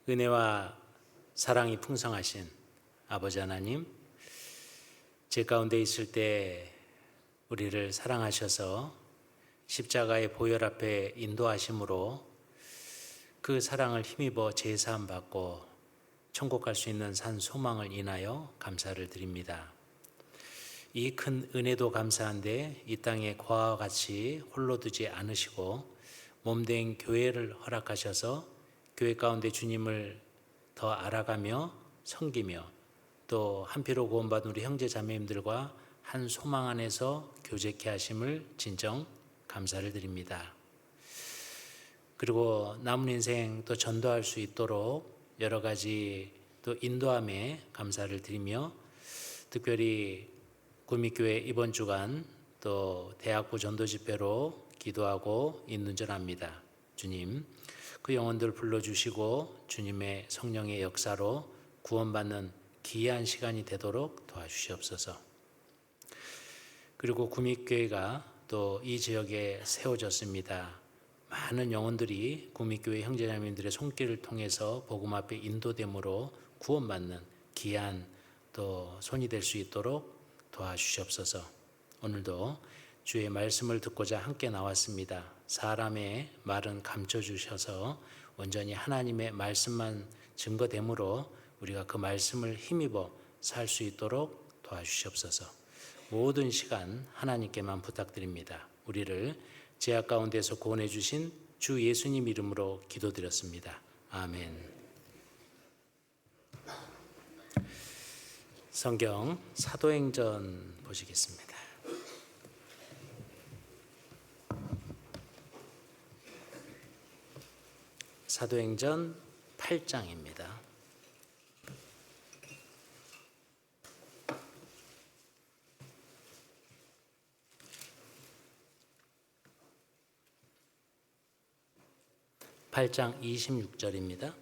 은혜와 사랑이 풍성하신 아버지 하나님, 제 가운데 있을 때 우리를 사랑하셔서 십자가의 보혈 앞에 인도하심으로 그 사랑을 힘입어 제사함 받고 천국 갈 수 있는 산 소망을 인하여 감사를 드립니다. 이 큰 은혜도 감사한데 이 땅에 과와 같이 홀로 두지 않으시고 몸된 교회를 허락하셔서 교회 가운데 주님을 더 알아가며 섬기며 또 한 피로 구원받은 우리 형제 자매님들과 한 소망 안에서 교제케 하심을 진정 감사를 드립니다. 그리고 남은 인생 또 전도할 수 있도록 여러 가지 또 인도함에 감사를 드리며 특별히 구미교회 이번 주간 또 대학부 전도 집회로 기도하고 인눈전합니다. 주님, 그 영혼들 불러주시고 주님의 성령의 역사로 구원받는 귀한 시간이 되도록 도와주시옵소서. 그리고 구미교회가 또 이 지역에 세워졌습니다. 많은 영혼들이 구미교회 형제자매님들의 손길을 통해서 복음 앞에 인도됨으로 구원받는 귀한 또 손이 될 수 있도록 도와주시옵소서. 오늘도 주의 말씀을 듣고자 함께 나왔습니다. 사람의 말은 감춰주셔서 온전히 하나님의 말씀만 증거됨으로 우리가 그 말씀을 힘입어 살 수 있도록 도와주시옵소서. 모든 시간 하나님께만 부탁드립니다. 우리를 죄악 가운데서 구원해 주신 주 예수님 이름으로 기도드렸습니다. 아멘. 성경 사도행전 보시겠습니다. 사도행전 8장입니다. (8장) 26절입니다.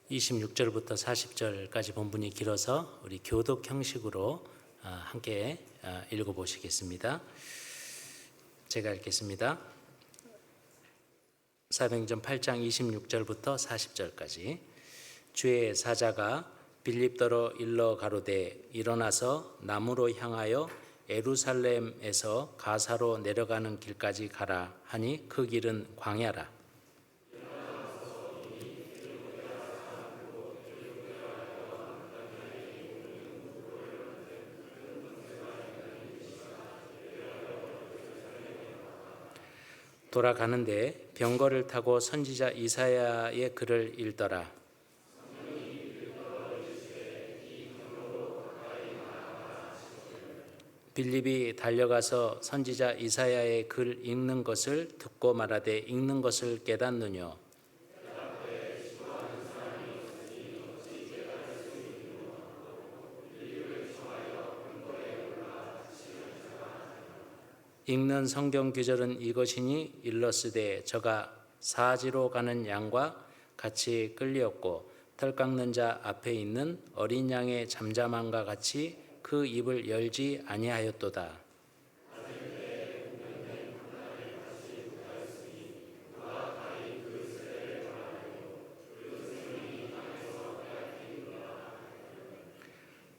(26절부터) (40절까지) 본문이 길어서 우리 교독 형식으로 함께 읽어보시겠습니다. 제가 읽겠습니다. 사도행전 8장 26절부터 40절까지. 주의 사자가 빌립더로 일러 가로되 일어나서 남으로 향하여 예루살렘에서 가사로 내려가는 길까지 가라 하니 그 길은 광야라. 돌아가는데 병거를 타고 선지자 이사야의 글을 읽더라. 빌립이 달려가서 선지자 이사야의 글 읽는 것을 듣고 말하되 읽는 것을 깨닫느뇨. 읽는 성경 구절은 이것이니 일러스되 저가 사지로 가는 양과 같이 끌렸고 털 깎는 자 앞에 있는 어린 양의 잠잠함과 같이 그 입을 열지 아니하였도다.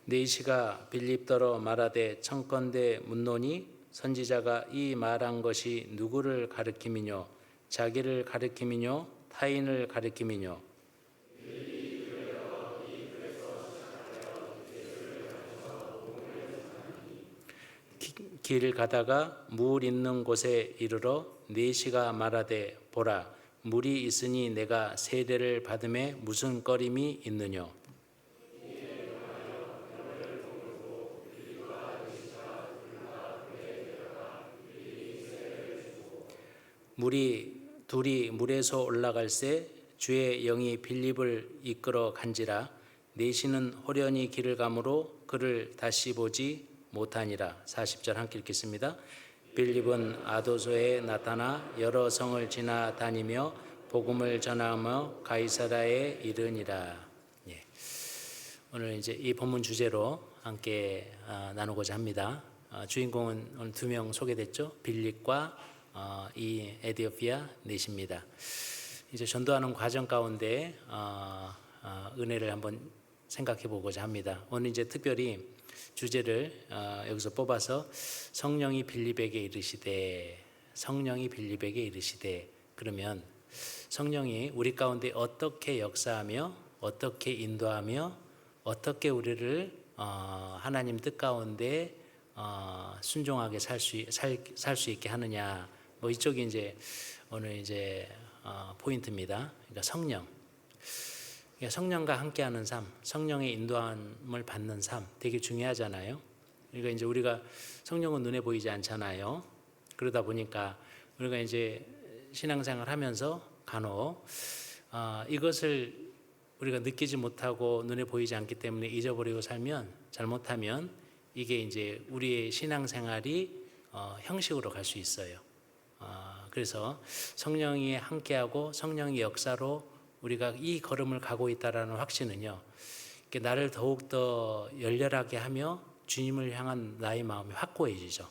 네시가 빌립더러 말하되 청컨대 묻노니 선지자가 이 말한 것이 누구를 가리킴이뇨? 자기를 가리킴이뇨? 타인을 가리킴이뇨? 길 가다가 물 있는 곳에 이르러 네시가 말하되 보라 물이 있으니 내가 세례를 받음에 무슨 꺼림이 있느뇨? 둘이 물에서 올라갈새 주의 영이 빌립을 이끌어 간지라 네시는 호련히 길을 가므로 그를 다시 보지 못하니라. 40절 함께 읽겠습니다. 빌립은 아도소에 나타나 여러 성을 지나다니며 복음을 전하며 가이사라에 이르니라. 오늘 이제 이 본문 주제로 함께 나누고자 합니다. 주인공은 오늘 두 명 소개됐죠. 빌립과 이 에디오피아 넷입니다. 이제 전도하는 과정 가운데 은혜를 한번 생각해 보고자 합니다. 오늘 이제 특별히 주제를 여기서 뽑아서 성령이 빌립에게 이르시되, 성령이 빌립에게 이르시되, 그러면 성령이 우리 가운데 어떻게 역사하며 어떻게 인도하며 어떻게 우리를 하나님 뜻 가운데 순종하게 살 수 있게 하느냐, 뭐 이쪽이 이제 오늘 이제 포인트입니다. 그러니까 성령, 그러니까 성령과 함께하는 삶, 성령의 인도함을 받는 삶 되게 중요하잖아요. 그러니까 이제 우리가 성령은 눈에 보이지 않잖아요. 그러다 보니까 우리가 이제 신앙생활 하면서 간혹 이것을 우리가 느끼지 못하고 눈에 보이지 않기 때문에 잊어버리고 살면, 잘못하면 이게 이제 우리의 신앙생활이 형식으로 갈 수 있어요. 그래서 성령이 함께하고 성령의 역사로 우리가 이 걸음을 가고 있다라는 확신은요, 나를 더욱더 열렬하게 하며 주님을 향한 나의 마음이 확고해지죠.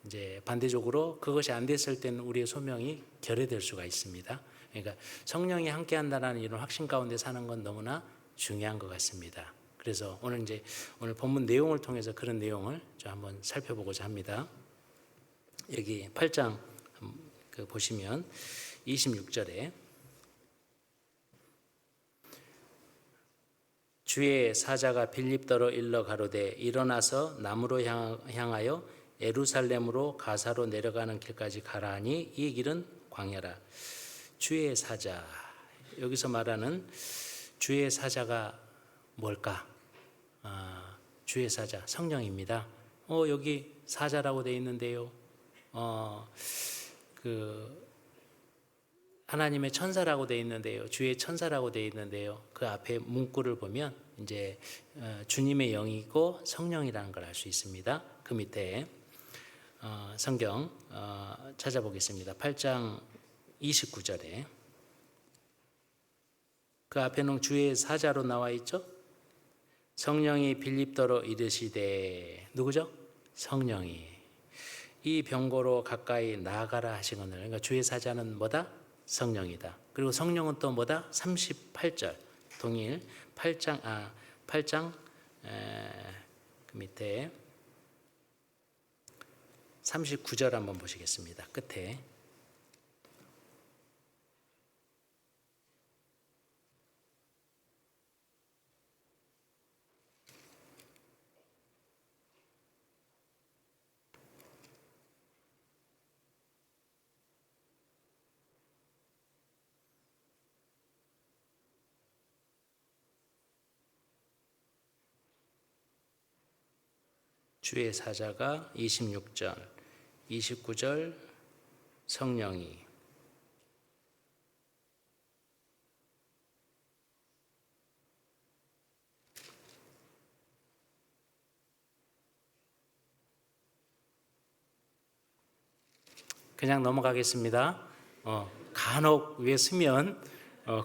이제 반대적으로 그것이 안 됐을 때는 우리의 소명이 결여될 수가 있습니다. 그러니까 성령이 함께한다는 이런 확신 가운데 사는 건 너무나 중요한 것 같습니다. 그래서 오늘 본문 내용을 통해서 그런 내용을 좀 한번 살펴보고자 합니다. 여기 8장 보시면 26절에 주의 사자가 빌립더로 일러 가로되 일어나서 남으로 향하여 예루살렘으로 가사로 내려가는 길까지 가라 하니 이 길은 광야라. 주의 사자, 여기서 말하는 주의 사자가 뭘까? 주의 사자, 성령입니다. 여기 사자라고 되어 있는데요. 하나님의 천사라고 되어 있는데요. 주의 천사라고 되어 있는데요. 그 앞에 문구를 보면 이제 주님의 영이고 성령이라는 걸 알 수 있습니다. 그 밑에 성경 찾아보겠습니다. 8장 29절에 그 앞에는 주의 사자로 나와 있죠. 성령이 빌립더로 이르시되, 누구죠? 성령이 이 병고로 가까이 나아가라 하시거늘. 그러니까 주의 사자는 뭐다? 성령이다. 그리고 성령은 또 뭐다? 38절 동일 8장 그 밑에 39절 한번 보시겠습니다. 끝에 주의 사자가 26절, 29절 성령이, 그냥 넘어가겠습니다. 간혹 위에 쓰면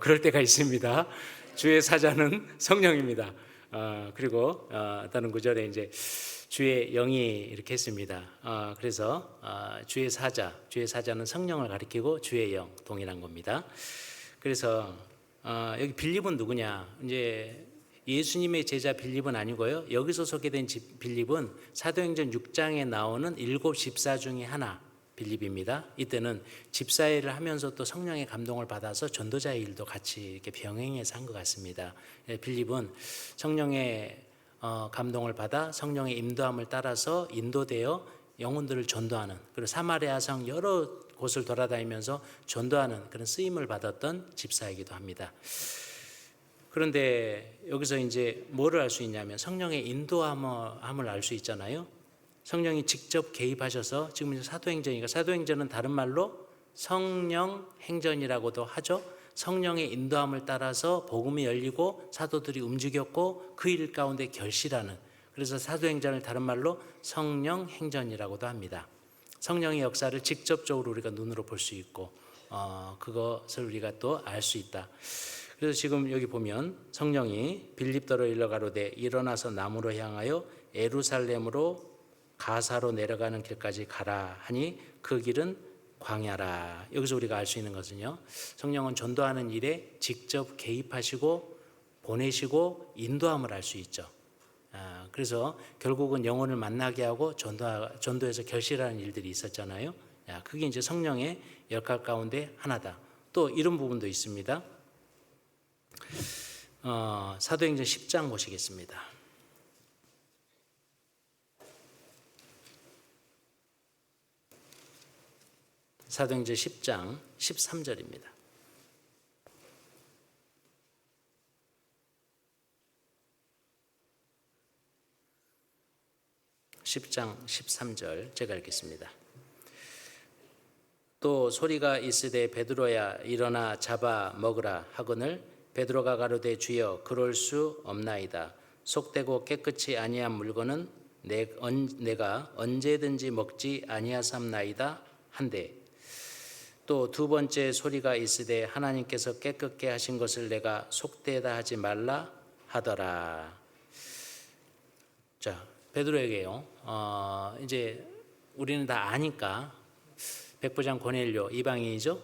그럴 때가 있습니다. 주의 사자는 성령입니다. 그리고 다른 구절에 이제 주의 영이 이렇게 했습니다. 그래서 주의 사자는 성령을 가리키고 주의 영 동일한 겁니다. 그래서 여기 빌립은 누구냐? 이제 예수님의 제자 빌립은 아니고요. 여기서 소개된 빌립은 사도행전 6장에 나오는 7 집사 중에 하나 빌립입니다. 이때는 집사일을 하면서 또 성령의 감동을 받아서 전도자의 일도 같이 이렇게 병행해서 한 것 같습니다. 빌립은 성령의 감동을 받아 성령의 인도함을 따라서 인도되어 영혼들을 전도하는, 그리고 사마리아 성 여러 곳을 돌아다니면서 전도하는 그런 쓰임을 받았던 집사이기도 합니다. 그런데 여기서 이제 뭐를 알 수 있냐면 성령의 인도함을 알 수 있잖아요. 성령이 직접 개입하셔서, 지금 사도행전이니까, 사도행전은 다른 말로 성령 행전이라고도 하죠. 성령의 인도함을 따라서 복음이 열리고 사도들이 움직였고 그 일 가운데 결실하는, 그래서 사도행전을 다른 말로 성령 행전이라고도 합니다. 성령의 역사를 직접적으로 우리가 눈으로 볼 수 있고 그것을 우리가 또 알 수 있다. 그래서 지금 여기 보면 성령이 빌립더로 일러 가로되 일어나서 남으로 향하여 예루살렘으로 가사로 내려가는 길까지 가라 하니 그 길은 광야라. 여기서 우리가 알 수 있는 것은요, 성령은 전도하는 일에 직접 개입하시고 보내시고 인도함을 알 수 있죠. 그래서 결국은 영혼을 만나게 하고 전도에서 결실하는 일들이 있었잖아요. 그게 이제 성령의 역할 가운데 하나다. 또 이런 부분도 있습니다. 사도행전 10장 보시겠습니다. 사도행전 10장 13절입니다. 10장 13절 제가 읽겠습니다. 또 소리가 있으되 베드로야 일어나 잡아 먹으라 하거늘 베드로가 가로되 주여 그럴 수 없나이다. 속되고 깨끗이 아니한 물건은 내가 언제든지 먹지 아니하삼나이다 한데 또 두 번째 소리가 있으되 하나님께서 깨끗게 하신 것을 내가 속되다 하지 말라 하더라. 자, 베드로에게요. 이제 우리는 다 아니까 백부장 고넬료 이방인이죠.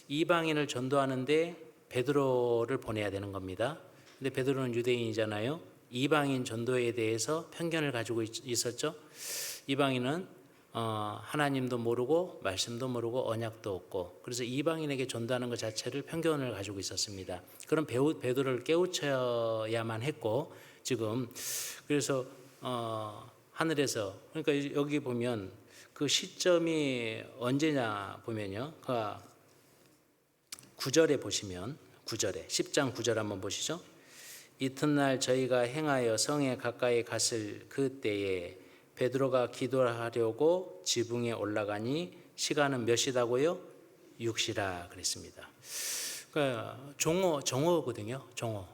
이방인을 전도하는데 베드로를 보내야 되는 겁니다. 근데 베드로는 유대인이잖아요. 이방인 전도에 대해서 편견을 가지고 있었죠. 이방인은 하나님도 모르고 말씀도 모르고 언약도 없고 그래서 이방인에게 전도하는 것 자체를 편견을 가지고 있었습니다. 그런 베드로를 깨우쳐야만 했고 지금 그래서 하늘에서 그러니까 여기 보면 그 시점이 언제냐 보면요. 9절에 보시면 9절에 10장 9절 한번 보시죠. 이튿날 저희가 행하여 성에 가까이 갔을 그때에 베드로가 기도하려고 지붕에 올라가니 시간은 몇 시다고요? 6시라 그랬습니다. 그러니까 정오거든요. 정오.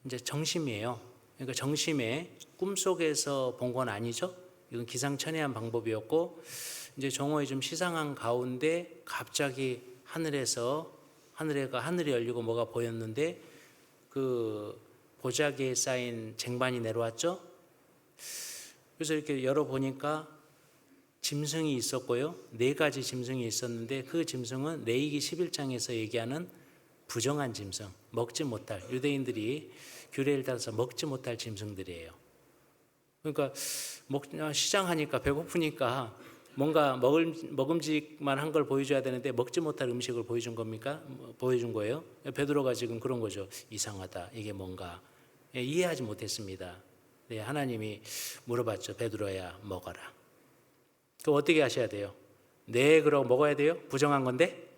이제 정심이에요. 그러니까 정심에 꿈속에서 본 건 아니죠. 이건 기상천외한 방법이었고 이제 정오에 좀 시상한 가운데 갑자기 하늘이 열리고 뭐가 보였는데 그 보자기에 쌓인 쟁반이 내려왔죠. 그래서 이렇게 열어보니까 짐승이 있었고요. 4가지 짐승이 있었는데 그 짐승은 레위기 11장에서 얘기하는 부정한 짐승, 먹지 못할, 유대인들이 규례를 따라서 먹지 못할 짐승들이에요. 그러니까 시장하니까 배고프니까 뭔가 먹음직만 한 걸 보여줘야 되는데 먹지 못할 음식을 보여준 겁니까? 보여준 거예요. 베드로가 지금 그런 거죠. 이상하다. 이게 뭔가 이해하지 못했습니다. 네, 하나님이 물어봤죠. 베드로야 먹어라. 그럼 어떻게 하셔야 돼요? 네, 그럼 먹어야 돼요? 부정한 건데?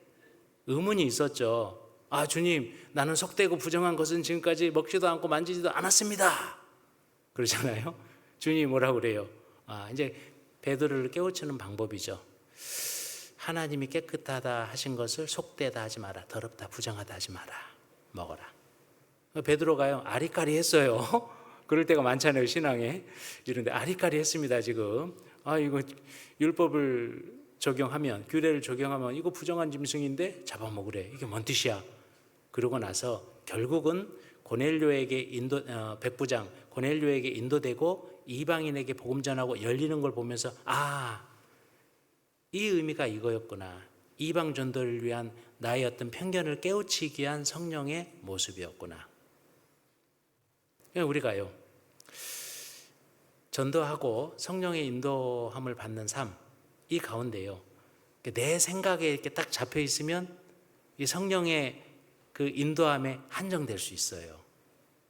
의문이 있었죠. 아, 주님, 나는 속되고 부정한 것은 지금까지 먹지도 않고 만지지도 않았습니다. 그러잖아요. 주님이 뭐라고 그래요? 이제 베드로를 깨우치는 방법이죠. 하나님이 깨끗하다 하신 것을 속되다 하지 마라. 더럽다, 부정하다 하지 마라. 먹어라. 베드로가요, 아리까리했어요. 그럴 때가 많잖아요, 신앙에. 이런데 아리까리했습니다, 지금. 이거 율법을 적용하면, 규례를 적용하면 이거 부정한 짐승인데 잡아먹으래. 이게 뭔 뜻이야? 그러고 나서 결국은 백부장 고넬료에게 인도되고 이방인에게 복음 전하고 열리는 걸 보면서 이 의미가 이거였구나. 이방 전도를 위한 나의 어떤 편견을 깨우치기 위한 성령의 모습이었구나. 우리가요, 전도하고 성령의 인도함을 받는 삶, 이 가운데요, 내 생각에 이렇게 딱 잡혀 있으면 이 성령의 그 인도함에 한정될 수 있어요.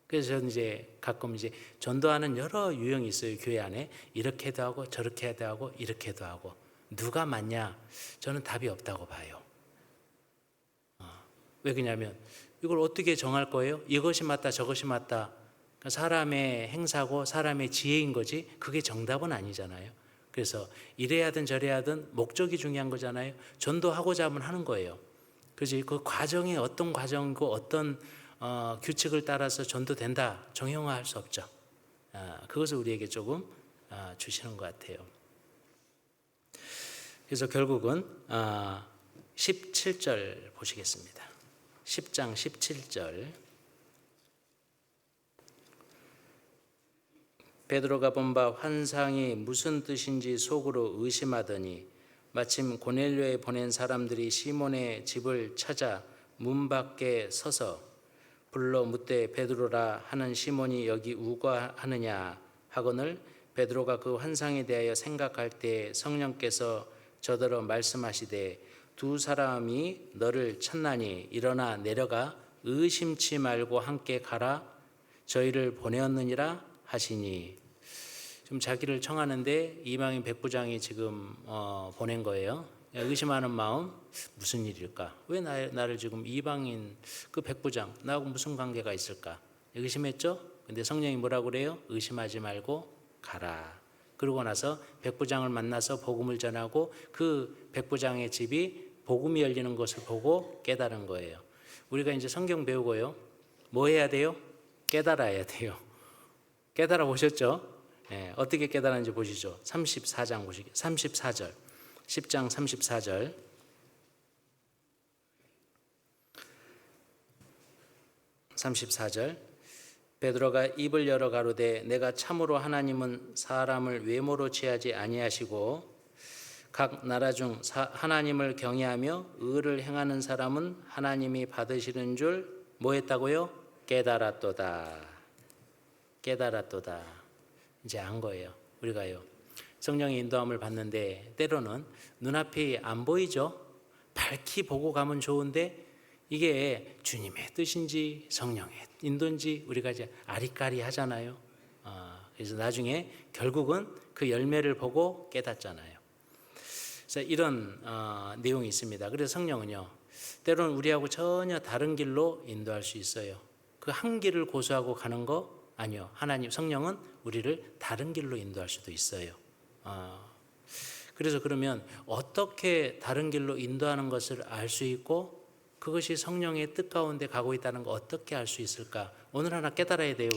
그래서 저는 이제 가끔 이제 전도하는 여러 유형이 있어요. 교회 안에 이렇게도 하고 저렇게도 하고 이렇게도 하고 누가 맞냐? 저는 답이 없다고 봐요. 왜 그러냐면 이걸 어떻게 정할 거예요? 이것이 맞다 저것이 맞다. 사람의 행사고 사람의 지혜인 거지 그게 정답은 아니잖아요. 그래서 이래야 하든 저래야 하든 목적이 중요한 거잖아요. 전도하고자 하면 하는 거예요. 그지? 그 과정이 어떤 과정이고 어떤 규칙을 따라서 전도된다 정형화할 수 없죠. 그것을 우리에게 조금 주시는 것 같아요. 그래서 결국은 17절 보시겠습니다. 10장 17절 베드로가 본 바 환상이 무슨 뜻인지 속으로 의심하더니 마침 고넬료에 보낸 사람들이 시몬의 집을 찾아 문 밖에 서서 불러 묻되 베드로라 하는 시몬이 여기 우거하느냐 하거늘 베드로가 그 환상에 대하여 생각할 때 성령께서 저더러 말씀하시되 두 사람이 너를 찾나니 일어나 내려가 의심치 말고 함께 가라 저희를 보내었느니라 하시니. 좀 자기를 청하는데 이방인 백부장이 지금 보낸 거예요. 의심하는 마음, 무슨 일일까? 왜 나를 지금 이방인 그 백부장 나하고 무슨 관계가 있을까? 의심했죠? 근데 성령이 뭐라고 그래요? 의심하지 말고 가라. 그러고 나서 백부장을 만나서 복음을 전하고 그 백부장의 집이 복음이 열리는 것을 보고 깨달은 거예요. 우리가 이제 성경 배우고요. 뭐 해야 돼요? 깨달아야 돼요. 깨달아 보셨죠? 어떻게 깨달았는지 보시죠. 34장 보시기. 34절. 10장 34절. 베드로가 입을 열어 가로되 내가 참으로 하나님은 사람을 외모로 취하지 아니하시고 각 나라 중 하나님을 경외하며 의를 행하는 사람은 하나님이 받으시는 줄 뭐 했다고요? 깨달았도다. 이제 안 거예요. 우리가요. 성령의 인도함을 받는데 때로는 눈앞이 안 보이죠. 밝히 보고 가면 좋은데 이게 주님의 뜻인지 성령의 인도인지 우리가 이제 아리까리 하잖아요. 그래서 나중에 결국은 그 열매를 보고 깨닫잖아요. 그래서 이런 내용이 있습니다. 그래서 성령은요, 때로는 우리하고 전혀 다른 길로 인도할 수 있어요. 그 한 길을 고수하고 가는 거 아니요. 하나님 성령은 우리를 다른 길로 인도할 수도 있어요. 그래서 그러면 어떻게 다른 길로 인도하는 것을 알 수 있고 그것이 성령의 뜻 가운데 가고 있다는 거 어떻게 알 수 있을까? 오늘 하나 깨달아야 돼요.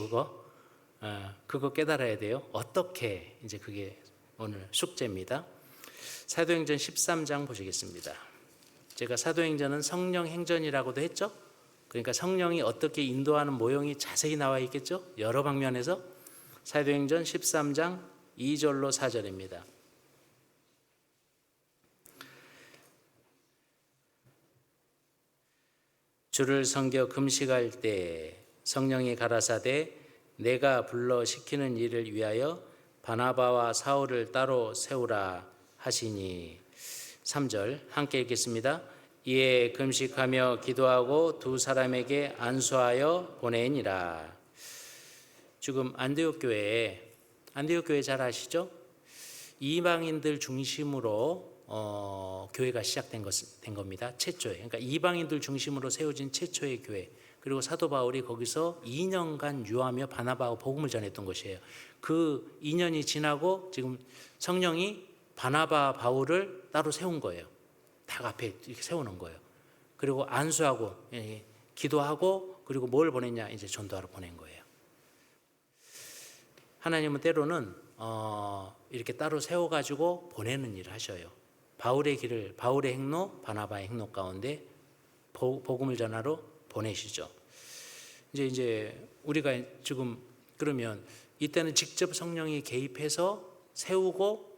그거 깨달아야 돼요. 어떻게? 이제 그게 오늘 숙제입니다. 사도행전 13장 보시겠습니다. 제가 사도행전은 성령 행전이라고도 했죠. 그러니까 성령이 어떻게 인도하는 모형이 자세히 나와 있겠죠. 여러 방면에서. 사도행전 13장 2절로 4절입니다. 주를 섬겨 금식할 때 성령이 가라사대 내가 불러 시키는 일을 위하여 바나바와 사울을 따로 세우라 하시니. 3절 함께 읽겠습니다. 이에 금식하며 기도하고 두 사람에게 안수하여 보내니라. 지금 안디옥 교회 잘 아시죠? 이방인들 중심으로 교회가 시작된 겁니다. 최초에. 그러니까 이방인들 중심으로 세워진 최초의 교회. 그리고 사도 바울이 거기서 2년간 유하며 바나바하고 복음을 전했던 것이에요. 그 2년이 지나고 지금 성령이 바나바 바울을 따로 세운 거예요. 딱 앞에 이렇게 세우는 거예요. 그리고 안수하고 기도하고 그리고 뭘 보냈냐? 이제 전도하러 보낸 거예요. 하나님은 때로는 이렇게 따로 세워가지고 보내는 일을 하셔요. 바울의 길을 바울의 행로, 바나바의 행로 가운데 복음을 전하러 보내시죠. 이제 우리가 지금 그러면 이때는 직접 성령이 개입해서 세우고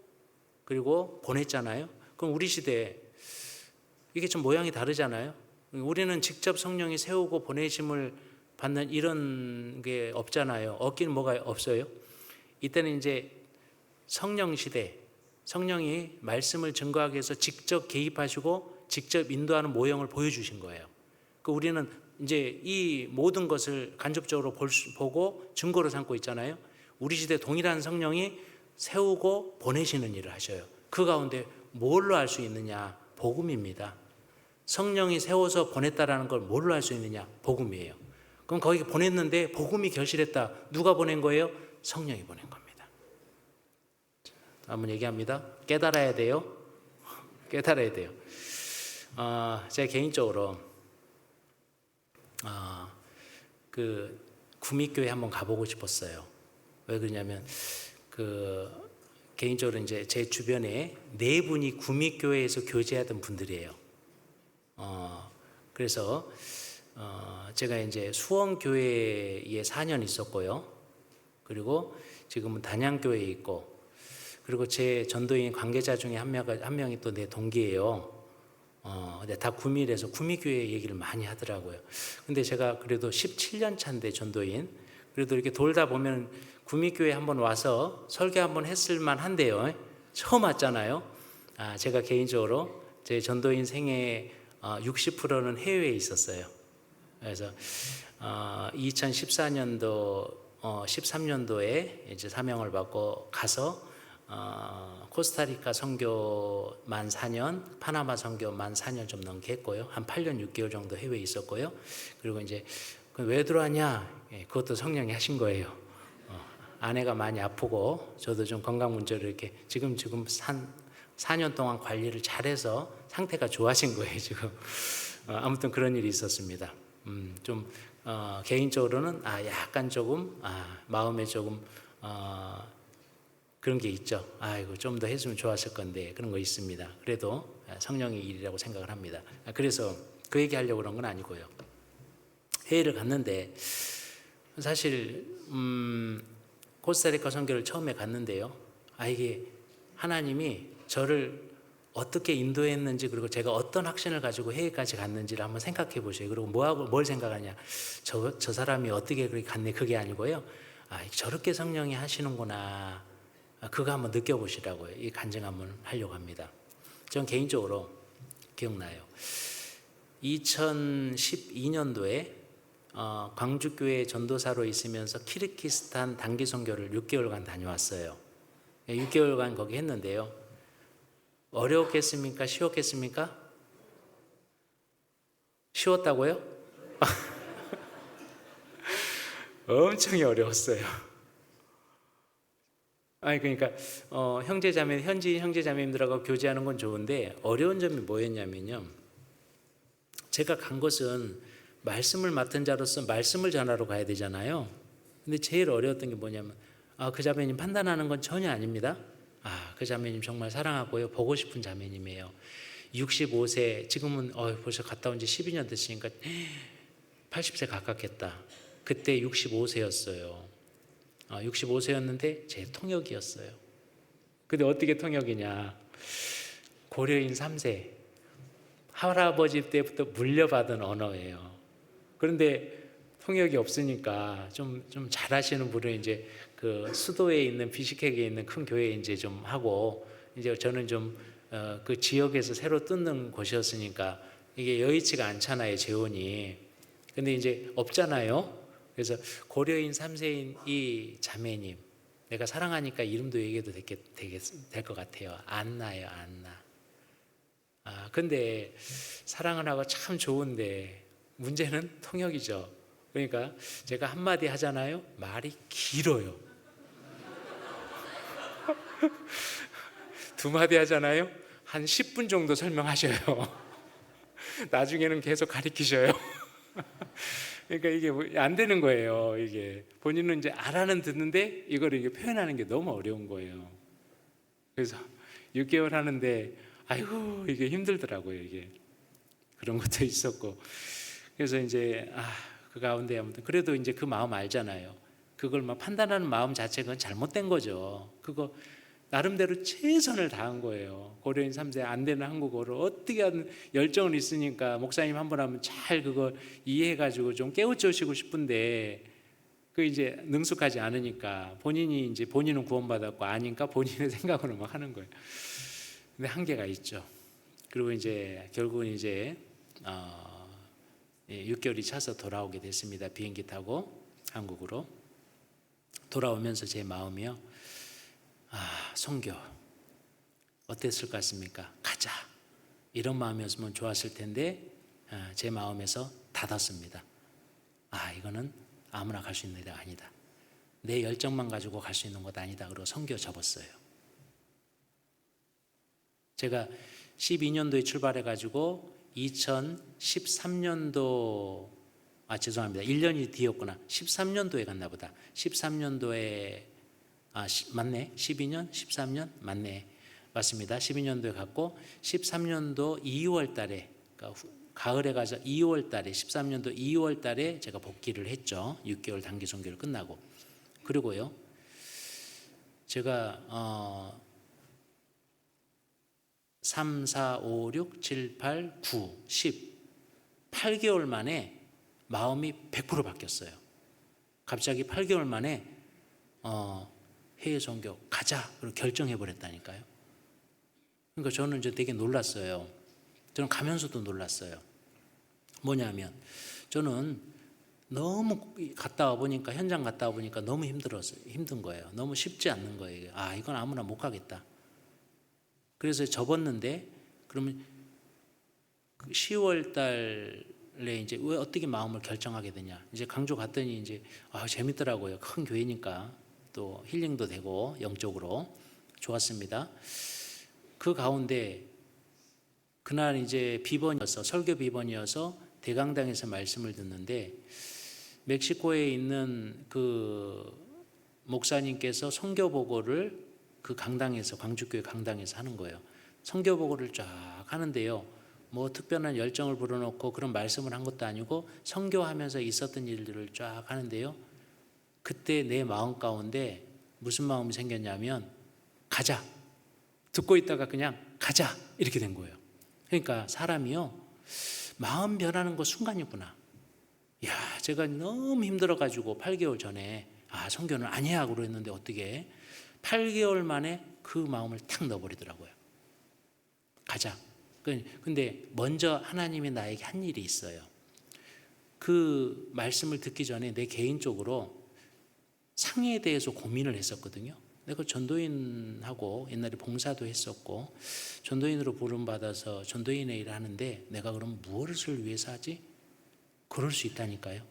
그리고 보냈잖아요. 그럼 우리 시대에 이게 좀 모양이 다르잖아요. 우리는 직접 성령이 세우고 보내심을 받는 이런 게 없잖아요. 없기는 뭐가 없어요. 이때는 이제 성령 시대, 성령이 말씀을 증거하기 위해서 직접 개입하시고 직접 인도하는 모형을 보여주신 거예요. 그 우리는 이제 이 모든 것을 간접적으로 보고 증거로 삼고 있잖아요. 우리 시대 동일한 성령이 세우고 보내시는 일을 하셔요. 그 가운데 뭘로 알 수 있느냐? 복음입니다. 성령이 세워서 보냈다라는 걸 뭘로 알 수 있느냐? 복음이에요. 그럼 거기 보냈는데 복음이 결실했다. 누가 보낸 거예요? 성령이 보낸 겁니다. 한번 얘기합니다. 깨달아야 돼요. 깨달아야 돼요. 제가 개인적으로 그 구미교회 한번 가보고 싶었어요. 왜 그러냐면 개인적으로 이제 제 주변에 4분이 구미교회에서 교제하던 분들이에요. 그래서 제가 이제 수원교회에 4년 있었고요. 그리고 지금은 단양교회에 있고, 그리고 제 전도인 관계자 중에 한 명이 또 내 동기예요. 근데 다 구미래서 구미교회 얘기를 많이 하더라고요. 근데 제가 그래도 17년 차인데 전도인, 그래도 이렇게 돌다 보면 구미교회 한번 와서 설교 한번 했을 만한데요. 처음 왔잖아요. 제가 개인적으로 제 전도인 생애 60%는 해외에 있었어요. 그래서 2014년도 13년도에 이제 사명을 받고 가서 코스타리카 선교 만 4년, 파나마 선교 만 4년 좀 넘게 했고요. 한 8년 6개월 정도 해외에 있었고요. 그리고 이제 왜 들어왔냐? 그것도 성령이 하신 거예요. 아내가 많이 아프고 저도 좀 건강 문제로 이렇게 지금 4년 동안 관리를 잘해서 상태가 좋아진 거예요, 지금. 아무튼 그런 일이 있었습니다. 좀 개인적으로는 약간 조금 마음에 조금 그런 게 있죠. 이거 좀 더 했으면 좋았을 건데, 그런 거 있습니다. 그래도 성령의 일이라고 생각을 합니다. 그래서 그 얘기 하려고 그런 건 아니고요. 회의를 갔는데 사실 코스타리카 선교를 처음에 갔는데요. 이게 하나님이 저를 어떻게 인도했는지, 그리고 제가 어떤 확신을 가지고 회의까지 갔는지를 한번 생각해 보세요. 그리고 뭘 생각하냐? 저 사람이 어떻게 그렇게 갔네, 그게 아니고요. 저렇게 성령이 하시는구나. 그거 한번 느껴보시라고요. 이 간증 한번 하려고 합니다. 전 개인적으로 기억나요. 2012년도에 광주교회 전도사로 있으면서 키르기스탄 단기 선교를 6개월간 다녀왔어요. 6개월간 거기 했는데요. 어려웠겠습니까? 쉬웠겠습니까? 쉬웠다고요? 엄청 어려웠어요. 그러니까 현지인 형제자매님들하고 교제하는 건 좋은데 어려운 점이 뭐였냐면요. 제가 간 곳은 말씀을 맡은 자로서 말씀을 전하러 가야 되잖아요. 근데 제일 어려웠던 게 뭐냐면 그 자매님 판단하는 건 전혀 아닙니다. 그 자매님 정말 사랑하고요. 보고 싶은 자매님이에요. 65세, 지금은 벌써 갔다 온 지 12년 됐으니까 80세 가깝겠다. 그때 65세였어요. 65세였는데 제 통역이었어요. 근데 어떻게 통역이냐? 고려인 3세, 할아버지 때부터 물려받은 언어예요. 그런데 통역이 없으니까 좀 잘하시는 분은 이제 그 수도에 있는 비시케크에 있는 큰 교회에 이제 좀 하고, 이제 저는 좀 그 지역에서 새로 뜯는 곳이었으니까 이게 여의치가 않잖아요, 재원이. 근데 이제 없잖아요. 그래서 고려인 3세인 이 자매님, 내가 사랑하니까 이름도 얘기해도 될 것 같아요. 안나예요, 안나. 근데 사랑을 하고 참 좋은데 문제는 통역이죠. 그러니까 제가 한마디 하잖아요. 말이 길어요. 두 마디 하잖아요. 한 10분 정도 설명하셔요. 나중에는 계속 가리키셔요. 그러니까 이게 안 되는 거예요. 이게 본인은 이제 알아는 듣는데 이걸 이게 표현하는 게 너무 어려운 거예요. 그래서 6개월 하는데 아이고 이게 힘들더라고요. 이게 그런 것도 있었고, 그래서 이제 그 가운데 아무튼 그래도 이제 그 마음 알잖아요. 그걸 막 판단하는 마음 자체가 잘못된 거죠. 그거 나름대로 최선을 다한 거예요. 고려인 3세 안 되는 한국어를 어떻게 하든 열정은 있으니까 목사님 한 번 하면 잘 그거 이해해가지고 좀 깨우쳐주시고 싶은데 그 이제 능숙하지 않으니까 본인은 구원받았고 아니까 본인의 생각으로 막 하는 거예요. 근데 한계가 있죠. 그리고 이제 결국은 이제 6개월이 차서 돌아오게 됐습니다. 비행기 타고 한국으로 돌아오면서 제 마음이요. 선교 어땠을 것 같습니까? 가자. 이런 마음이었으면 좋았을 텐데 제 마음에서 닫았습니다. 이거는 아무나 갈 수 있는 데가 아니다. 내 열정만 가지고 갈 수 있는 것 아니다. 그리고 선교 접었어요. 제가 12년도에 출발해가지고 2013년도 죄송합니다. 1년이 뒤였구나. 13년도에 갔나 보다. 13년도에 맞네. 12년, 13년 맞네. 맞습니다. 12년도에 갔고 13년도 2월 달에 그러니까 가을에 가서 2월 달에 13년도 2월 달에 제가 복귀를 했죠. 6개월 단기 선교를 끝나고. 그리고요, 제가 3, 4, 5, 6, 7, 8, 9, 10 8개월 만에 마음이 100% 바뀌었어요. 갑자기 8개월 만에 해외 선교 가자 그리고 결정해 버렸다니까요. 그러니까 저는 이제 되게 놀랐어요. 저는 가면서도 놀랐어요. 뭐냐면 저는 너무 갔다 와 보니까, 현장 갔다 와 보니까 너무 힘든 거예요. 너무 쉽지 않는 거예요. 아, 이건 아무나 못 가겠다. 그래서 접었는데, 그러면 10월 달에 이제 왜 어떻게 마음을 결정하게 되냐. 이제 강조 갔더니 이제 재밌더라고요. 큰 교회니까 또 힐링도 되고 영적으로 좋았습니다. 그 가운데 그날 이제 비번이어서, 설교 비번이어서 대강당에서 말씀을 듣는데, 멕시코에 있는 그 목사님께서 선교 보고를 그 강당에서, 광주교회 강당에서 하는 거예요. 선교 보고를 쫙 하는데요, 뭐 특별한 열정을 불어넣고 그런 말씀을 한 것도 아니고 선교하면서 있었던 일들을 쫙 하는데요, 그때 내 마음 가운데 무슨 마음이 생겼냐면 가자, 듣고 있다가 그냥 가자 이렇게 된 거예요. 그러니까 사람이요, 마음 변하는 거 순간이구나. 야, 제가 너무 힘들어가지고 8개월 전에 선교는 아니야 하고 그랬는데 어떻게 8개월 만에 그 마음을 탁 넣어버리더라고요. 가자. 근데 먼저 하나님이 나에게 한 일이 있어요. 그 말씀을 듣기 전에 내 개인적으로 상에 대해서 고민을 했었거든요. 내가 전도인하고 옛날에 봉사도 했었고 전도인으로 부름받아서 전도인의 일을 하는데 내가 그럼 무엇을 위해서 하지? 그럴 수 있다니까요.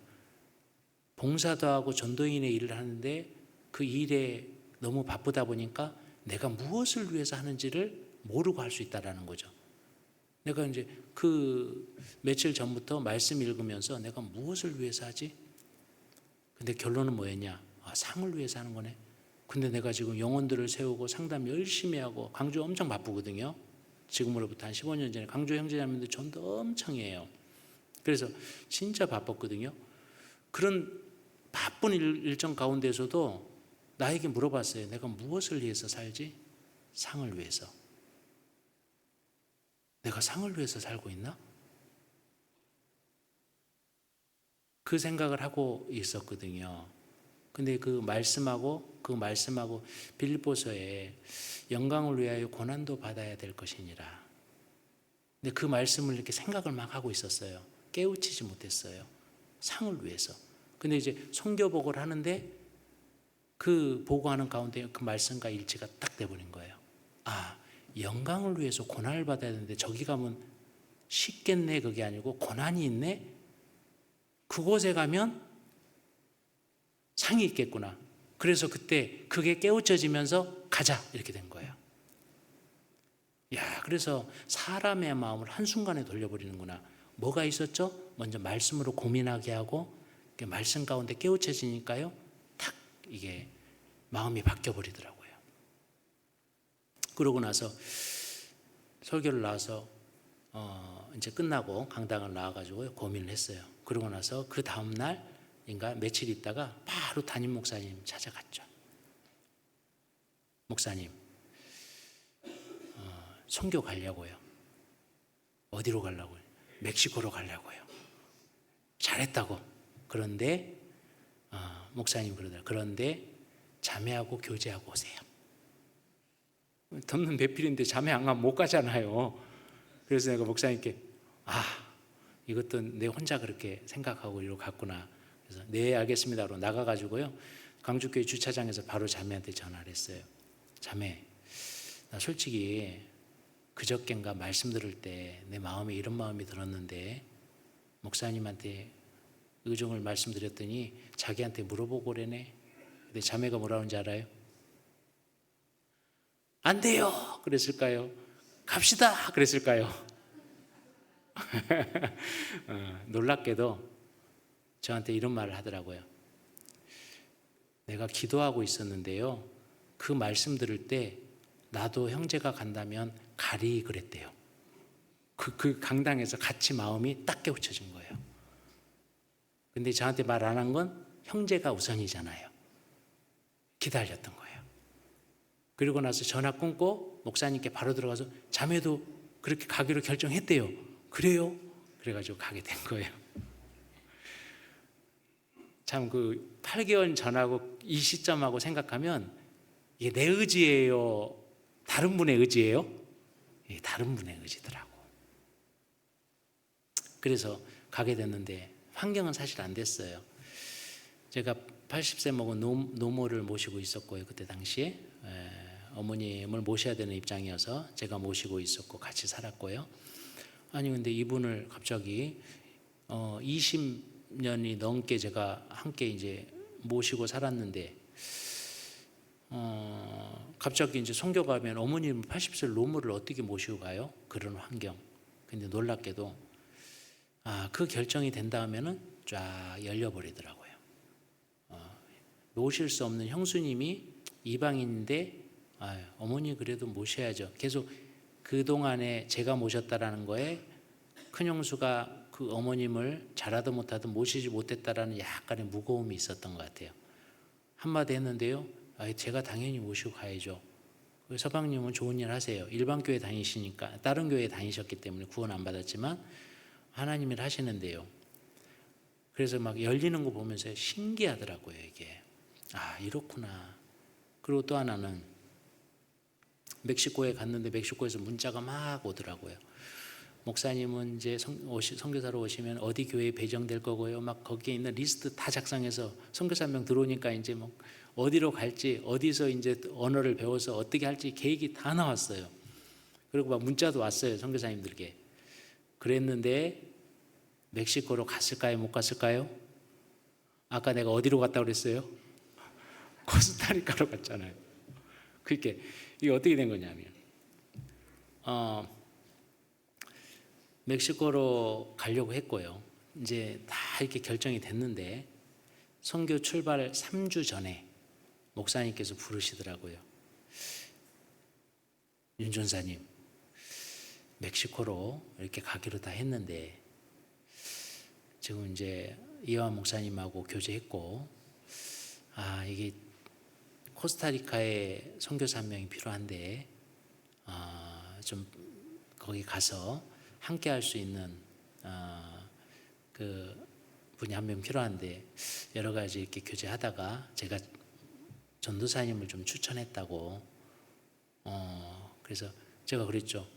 봉사도 하고 전도인의 일을 하는데 그 일에 너무 바쁘다 보니까 내가 무엇을 위해서 하는지를 모르고 할 수 있다는 거죠. 내가 이제 그 며칠 전부터 말씀 읽으면서 내가 무엇을 위해서 하지? 근데 결론은 뭐였냐? 상을 위해서 하는 거네. 근데 내가 지금 영혼들을 세우고 상담 열심히 하고 강주 엄청 바쁘거든요. 지금으로부터 한 15년 전에 강주 형제자매들 전도 엄청 해요. 그래서 진짜 바빴거든요. 그런 바쁜 일정 가운데서도 나에게 물어봤어요. 내가 무엇을 위해서 살지? 상을 위해서. 내가 상을 위해서 살고 있나? 그 생각을 하고 있었거든요. 근데 그 말씀하고 빌립보서에 영광을 위하여 고난도 받아야 될 것이니라. 근데 그 말씀을 이렇게 생각을 막 하고 있었어요. 깨우치지 못했어요. 상을 위해서. 근데 이제 선교 보고를 하는데 그 보고하는 가운데 그 말씀과 일치가 딱 돼버린 거예요. 영광을 위해서 고난을 받아야 되는데 저기 가면 쉽겠네, 그게 아니고 고난이 있네. 그곳에 가면 상이 있겠구나. 그래서 그때 그게 깨우쳐지면서 가자 이렇게 된 거예요. 그래서 사람의 마음을 한순간에 돌려버리는구나. 뭐가 있었죠? 먼저 말씀으로 고민하게 하고 말씀 가운데 깨우쳐지니까요, 탁 이게 마음이 바뀌어버리더라고요. 그러고 나서 설교를 나와서 이제 끝나고 강당을 나와가지고 고민을 했어요. 그러고 나서 그 다음 날인가 며칠 있다가 바로 담임 목사님 찾아갔죠. 목사님, 선교 가려고요. 어디로 가려고요? 멕시코로 가려고요. 잘했다고. 그런데 목사님 그러더라고요. 그런데 자매하고 교제하고 오세요. 덮는 배필인데 자매 안 가면 못 가잖아요. 그래서 내가 목사님께 이것도 내 혼자 그렇게 생각하고 이러고 갔구나. 그래서 네 알겠습니다로 나가가지고요, 강주교회 주차장에서 바로 자매한테 전화를 했어요. 자매, 나 솔직히 그저껜가 말씀 들을 때 내 마음에 이런 마음이 들었는데 목사님한테 의정을 말씀드렸더니 자기한테 물어보고 그러네. 근데 자매가 뭐라고 하는지 알아요? 안 돼요 그랬을까요? 갑시다 그랬을까요? 놀랍게도 저한테 이런 말을 하더라고요. 내가 기도하고 있었는데요, 그 말씀 들을 때 나도 형제가 간다면 가리 그랬대요. 그 강당에서 같이 마음이 딱 깨우쳐진 거예요. 근데 저한테 말 안 한 건 형제가 우선이잖아요. 기다렸던 거예요. 그리고 나서 전화 끊고 목사님께 바로 들어가서 자매도 그렇게 가기로 결정했대요. 그래요? 그래가지고 가게 된 거예요. 참 그 8개월 전하고 이 시점하고 생각하면 이게 내 의지예요? 다른 분의 의지예요? 예, 다른 분의 의지더라고. 그래서 가게 됐는데 환경은 사실 안 됐어요. 제가 80세 먹은 노모를 모시고 있었고요. 그때 당시에 어머님을 모셔야 되는 입장이어서 제가 모시고 있었고 같이 살았고요. 아니 근데 이분을 갑자기 20년이 넘게 제가 함께 이제 모시고 살았는데 갑자기 이제 선교 가면 어머님 80세 노모를 어떻게 모시고 가요? 그런 환경. 근데 놀랍게도 그 결정이 된 다음에는 쫙 열려버리더라고요. 모실 수 없는 형수님이 이방인인데 어머니 그래도 모셔야죠. 계속 그동안에 제가 모셨다라는 거에 큰 형수가 그 어머님을 잘하든 못하든 모시지 못했다라는 약간의 무거움이 있었던 것 같아요. 한마디 했는데요. 제가 당연히 모시고 가야죠. 서방님은 좋은 일 하세요. 일반 교회 다니시니까 다른 교회 다니셨기 때문에 구원 안 받았지만 하나님 일 하시는데요. 그래서 막 열리는 거 보면서 신기하더라고요. 이게 이렇구나. 그리고 또 하나는 멕시코에 갔는데 멕시코에서 문자가 막 오더라고요. 목사님은 이제 선교사로 오시면 어디 교회에 배정될 거고요. 막 거기에 있는 리스트 다 작성해서 선교사 한 명 들어오니까 이제 뭐 어디로 갈지 어디서 이제 언어를 배워서 어떻게 할지 계획이 다 나왔어요. 그리고 막 문자도 왔어요. 선교사님들께. 그랬는데 멕시코로 갔을까요? 못 갔을까요? 아까 내가 어디로 갔다고 그랬어요? 코스타리카로 갔잖아요. 그렇게 이게 어떻게 된 거냐면 멕시코로 가려고 했고요. 이제 다 이렇게 결정이 됐는데 선교 출발 3주 전에 목사님께서 부르시더라고요. 윤 전사님, 멕시코로 이렇게 가기로 다 했는데 지금 이제 이완 목사님하고 교제했고 이게 코스타리카에 선교사 한 명이 필요한데 좀 거기 가서 함께 할 수 있는 그 분이 한 명 필요한데 여러 가지 이렇게 교제하다가 제가 전도사님을 좀 추천했다고. 그래서 제가 그랬죠.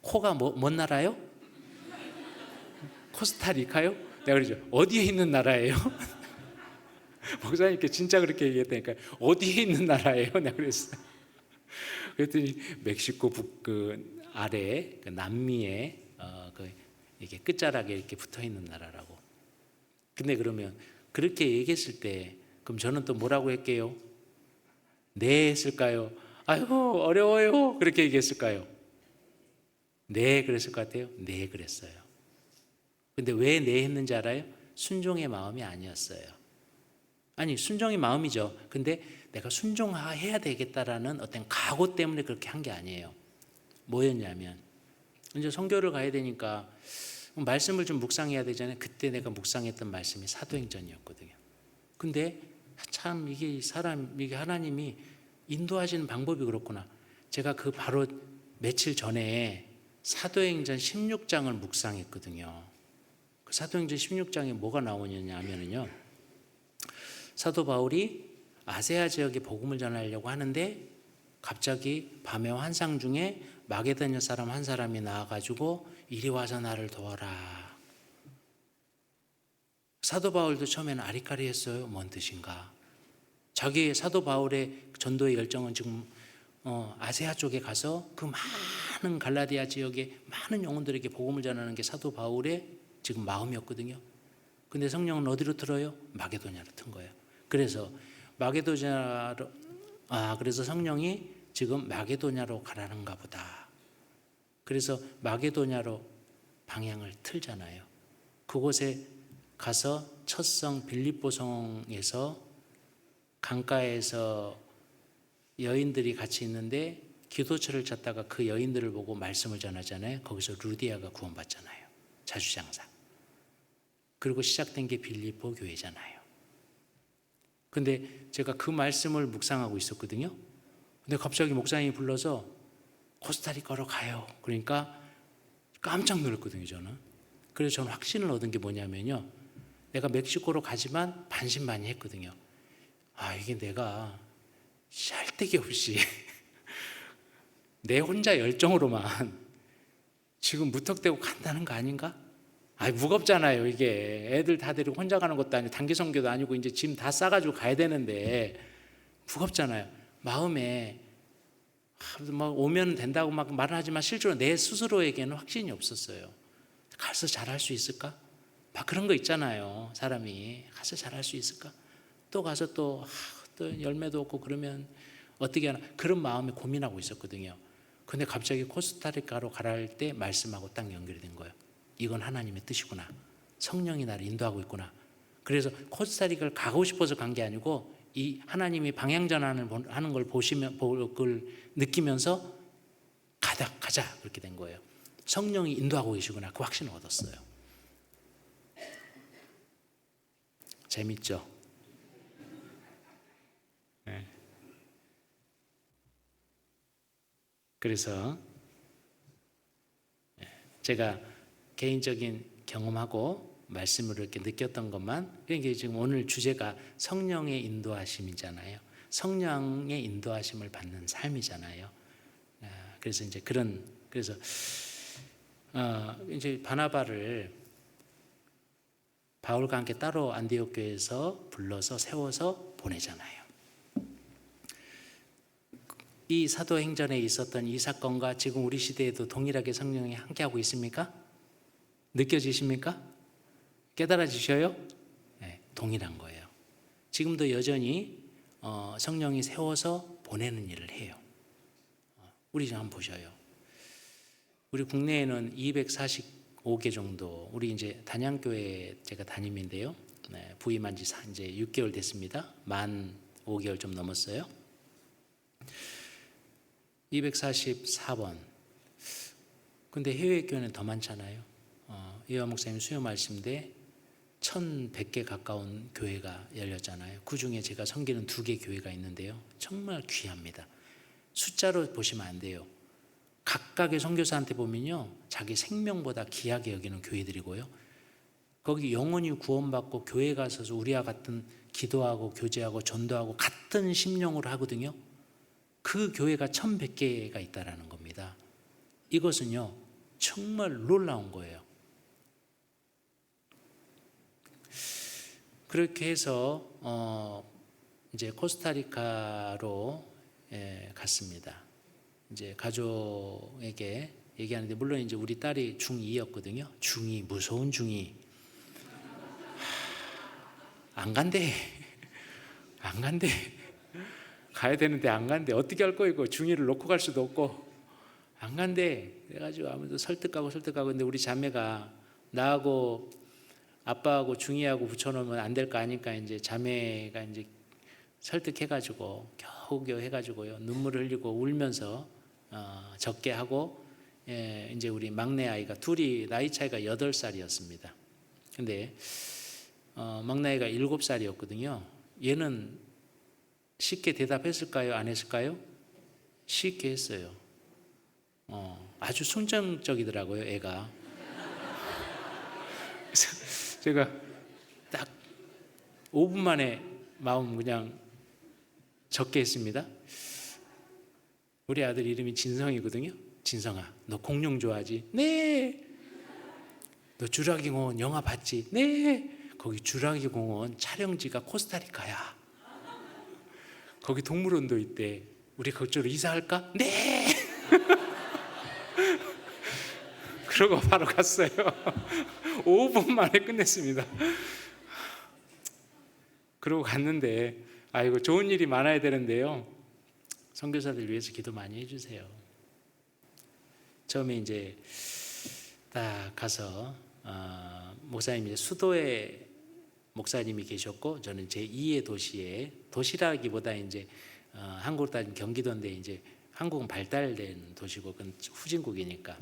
코가 뭔 나라요? 코스타리카요? 내가 그러죠. 어디에 있는 나라예요? 목사님께 진짜 그렇게 얘기했다니까. 어디에 있는 나라예요? 내가 그랬어요. 그랬더니 멕시코 그 아래 그 남미에 이게 끝자락에 이렇게 붙어 있는 나라라고. 근데 그러면 그렇게 얘기했을 때 그럼 저는 또 뭐라고 할게요? 네 했을까요? 아이고 어려워요. 그렇게 얘기했을까요? 네 그랬을 것 같아요. 네 그랬어요. 근데 왜 네 했는지 알아요? 순종의 마음이 아니었어요. 아니 순종의 마음이죠. 근데 내가 순종해야 되겠다라는 어떤 각오 때문에 그렇게 한 게 아니에요. 뭐였냐면 이제 선교를 가야 되니까 말씀을 좀 묵상해야 되잖아요. 그때 내가 묵상했던 말씀이 사도행전이었거든요. 근데 참 이게 이게 하나님이 인도하시는 방법이 그렇구나. 제가 그 바로 며칠 전에 사도행전 16장을 묵상했거든요. 그 사도행전 16장에 뭐가 나오냐면요. 사도 바울이 아세아 지역에 복음을 전하려고 하는데 갑자기 밤의 환상 중에 마게도냐 사람 한 사람이 나와가지고 이리 와서 나를 도와라. 사도 바울도 처음에는 아리까리했어요. 뭔 뜻인가? 자기 사도 바울의 전도의 열정은 지금 아세아 쪽에 가서 그 많은 갈라디아 지역의 많은 영혼들에게 복음을 전하는 게 사도 바울의 지금 마음이었거든요. 근데 성령은 어디로 틀어요? 마게도냐로 튼 거예요. 그래서 그래서 성령이 지금 마게도냐로 가라는가 보다. 그래서 마게도냐로 방향을 틀잖아요. 그곳에 가서 첫 성 빌립보 성에서 강가에서 여인들이 같이 있는데 기도처를 찾다가 그 여인들을 보고 말씀을 전하잖아요. 거기서 루디아가 구원받잖아요. 자주장사. 그리고 시작된 게 빌립보 교회잖아요. 근데 제가 그 말씀을 묵상하고 있었거든요. 근데 갑자기 목사님이 불러서 코스타리카로 가요. 그러니까 깜짝 놀랐거든요, 저는. 그래서 저는 확신을 얻은 게 뭐냐면요. 내가 멕시코로 가지만 반신반의했거든요. 아, 이게 내가 샬데기 없이 내 혼자 열정으로만 지금 무턱대고 간다는 거 아닌가? 아, 무겁잖아요. 이게 애들 다 데리고 혼자 가는 것도 아니고 단기 선교도 아니고 이제 짐 다 싸가지고 가야 되는데 무겁잖아요. 마음에 막 오면 된다고 막 말은 하지만 실제로 내 스스로에게는 확신이 없었어요. 가서 잘할 수 있을까? 막 그런 거 있잖아요. 사람이 가서 잘할 수 있을까? 또 가서 또 열매도 없고 그러면 어떻게 하나, 그런 마음에 고민하고 있었거든요. 근데 갑자기 코스타리카로 가라 할 때 말씀하고 딱 연결이 된 거예요. 이건 하나님의 뜻이구나. 성령이 나를 인도하고 있구나. 그래서 코스타리카를 가고 싶어서 간 게 아니고 이 하나님이 방향 전환을 하는 걸 그걸 느끼면서 가자 그렇게 된 거예요. 성령이 인도하고 계시구나. 그 확신을 얻었어요. 재밌죠? 네. 그래서 제가 개인적인 경험하고 말씀으로 이렇게 느꼈던 것만, 그러니까 지금 오늘 주제가 성령의 인도하심이잖아요. 성령의 인도하심을 받는 삶이잖아요. 그래서 이제 그래서 이제 바나바를 바울과 함께 따로 안디옥 교회에서 불러서 세워서 보내잖아요. 이 사도행전에 있었던 이 사건과 지금 우리 시대에도 동일하게 성령이 함께하고 있습니까? 느껴지십니까? 깨달아지셔요? 네, 동일한 거예요. 지금도 여전히 성령이 세워서 보내는 일을 해요. 우리 좀 한번 보셔요. 우리 국내에는 245개 정도, 우리 이제 단양교회 제가 담임인데요. 네, 부임한 지 이제 6개월 됐습니다. 만 5개월 좀 넘었어요. 244번. 근데 해외 교회는 더 많잖아요. 이화 목사님 수요 말씀대 1100개 가까운 교회가 열렸잖아요. 그 중에 제가 섬기는 2개 교회가 있는데요. 정말 귀합니다. 숫자로 보시면 안 돼요. 각각의 선교사한테 보면요, 자기 생명보다 귀하게 여기는 교회들이고요. 거기 영원히 구원받고 교회 가서 우리와 같은 기도하고 교제하고 전도하고 같은 심령으로 하거든요. 그 교회가 1100개가 있다라는 겁니다. 이것은요, 정말 놀라운 거예요. 그렇게 해서 이제 코스타리카로 갔습니다. 이제 가족에게 얘기하는데, 물론 이제 우리 딸이 중2였거든요. 중2, 무서운 중2. 안 간대. 가야 되는데 안 간대. 어떻게 할 거야, 이거. 중2를 놓고 갈 수도 없고. 안 간대. 그래가지고 아무도 설득하고. 근데 우리 자매가 나하고 아빠하고 중2하고 붙여놓으면 안 될 거 아니까 이제 자매가 이제 설득해가지고 겨우겨우 해가지고요. 눈물을 흘리고 울면서 적게 하고, 이제 우리 막내 아이가 둘이 나이 차이가 8살이었습니다. 근데 막내 아이가 7살이었거든요. 얘는 쉽게 대답했을까요? 안 했을까요? 쉽게 했어요. 아주 순정적이더라고요, 애가. 그래서 제가 딱 5분 만에 마음 그냥 적게 했습니다. 우리 아들 이름이 진성이거든요. 진성아, 너 공룡 좋아하지? 네. 너 주라기 공원 영화 봤지? 네. 거기 주라기 공원 촬영지가 코스타리카야. 거기 동물원도 있대. 우리 그쪽으로 이사할까? 네. 그러고 바로 갔어요. 5분 만에 끝냈습니다. 그러고 갔는데, 아이고, 좋은 일이 많아야 되는데요. 선교사들 위해서 기도 많이 해주세요. 처음에 이제 딱 가서 목사님이 수도에 목사님이 계셨고, 저는 제2의 도시라기보다 이제 한국으로 따지면 경기도인데, 이제 한국은 발달된 도시고 그건 후진국이니까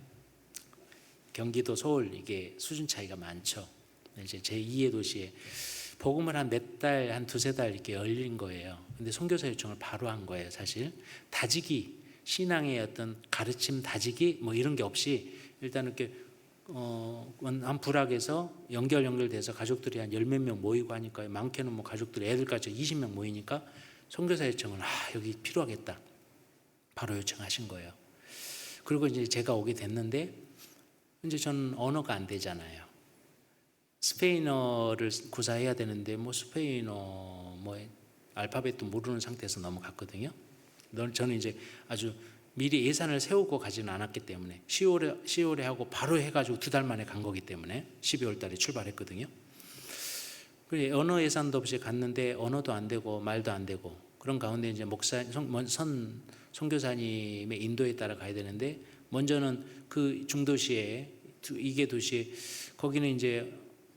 경기도, 서울 이게 수준 차이가 많죠. 이제 제2의 도시에 복음을 한 몇 달, 한 두세 달 이렇게 열린 거예요. 근데 선교사 요청을 바로 한 거예요, 사실. 다지기, 신앙의 어떤 가르침 다지기 뭐 이런 게 없이 일단 이렇게 한 부락에서 연결돼서 가족들이 한 열 몇 명 모이고 하니까 많게는 뭐 가족들이 애들까지 20명 모이니까 선교사 요청을 여기 필요하겠다. 바로 요청하신 거예요. 그리고 이제 제가 오게 됐는데 이제 저는 언어가 안 되잖아요. 스페인어를 구사해야 되는데 뭐 스페인어 뭐 알파벳도 모르는 상태에서 넘어갔거든요. 저는 이제 아주 미리 예산을 세우고 가지는 않았기 때문에 10월에 하고 바로 해가지고 2달 만에 간 거기 때문에 12월 달에 출발했거든요. 언어 예산도 없이 갔는데 언어도 안 되고 말도 안 되고 그런 가운데 이제 선교사님의 인도에 따라 가야 되는데 먼저는 그 중도시에 이계 도시 거기는 이제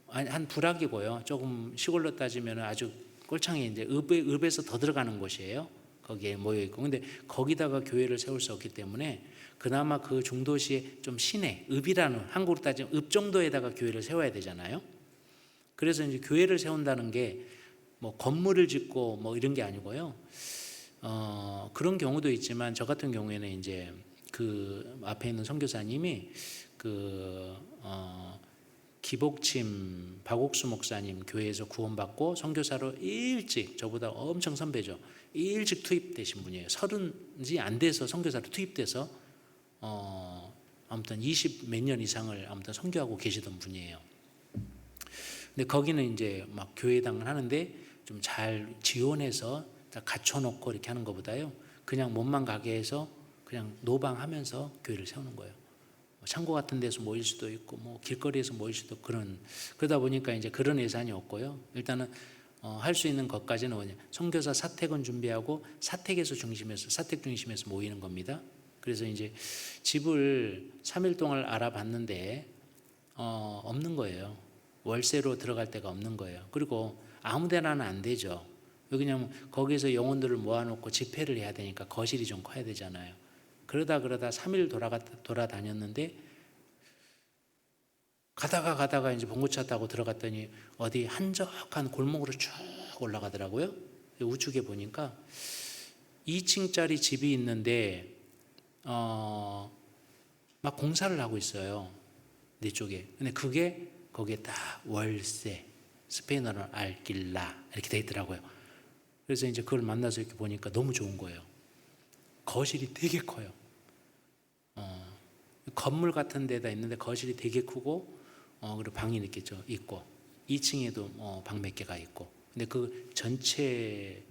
한 부락이고요. 조금 시골로 따지면 아주 꼴창에 이제 읍에서 더 들어가는 곳이에요. 거기에 모여 있고 근데 거기다가 교회를 세울 수 없기 때문에 그나마 그 중도시의 좀 시내 읍이라는 한국으로 따지면 읍 정도에다가 교회를 세워야 되잖아요. 그래서 이제 교회를 세운다는 게 뭐 건물을 짓고 뭐 이런 게 아니고요. 그런 경우도 있지만 저 같은 경우에는 이제 그 앞에 있는 선교사님이 기복침 박옥수 목사님 교회에서 구원받고 선교사로 일찍 저보다 엄청 선배죠. 일찍 투입되신 분이에요. 30이 안 돼서 선교사로 투입돼서 아무튼 20 몇 년 이상을 아무튼 선교하고 계시던 분이에요. 근데 거기는 이제 막 교회당을 하는데 좀 잘 지원해서 다 갖춰놓고 이렇게 하는 것보다요. 그냥 몸만 가게 해서 그냥 노방하면서 교회를 세우는 거예요. 창고 같은 데서 모일 수도 있고 뭐 길거리에서 모일 수도 그러다 보니까 이제 그런 예산이 없고요. 일단은 할 수 있는 것까지는 뭐냐 선교사 사택은 준비하고 사택 중심에서 모이는 겁니다. 그래서 이제 집을 3일 동안 알아봤는데 없는 거예요. 월세로 들어갈 데가 없는 거예요. 그리고 아무데나는 안 되죠. 왜냐하면 거기서 영혼들을 모아놓고 집회를 해야 되니까 거실이 좀 커야 되잖아요. 그러다 3일 돌아다녔는데 가다가 이제 봉고차 타고 들어갔더니 어디 한적한 골목으로 쭉 올라가더라고요. 우측에 보니까 2층짜리 집이 있는데 막 공사를 하고 있어요. 내 쪽에. 근데 그게 거기에 딱 월세, 스페인어로 알길라 이렇게 돼 있더라고요. 그래서 이제 그걸 만나서 이렇게 보니까 너무 좋은 거예요. 거실이 되게 커요. 건물 같은 데다 있는데 거실이 되게 크고 그리고 방이 이렇게 있고 2층에도 방 몇 개가 있고 근데 그 전체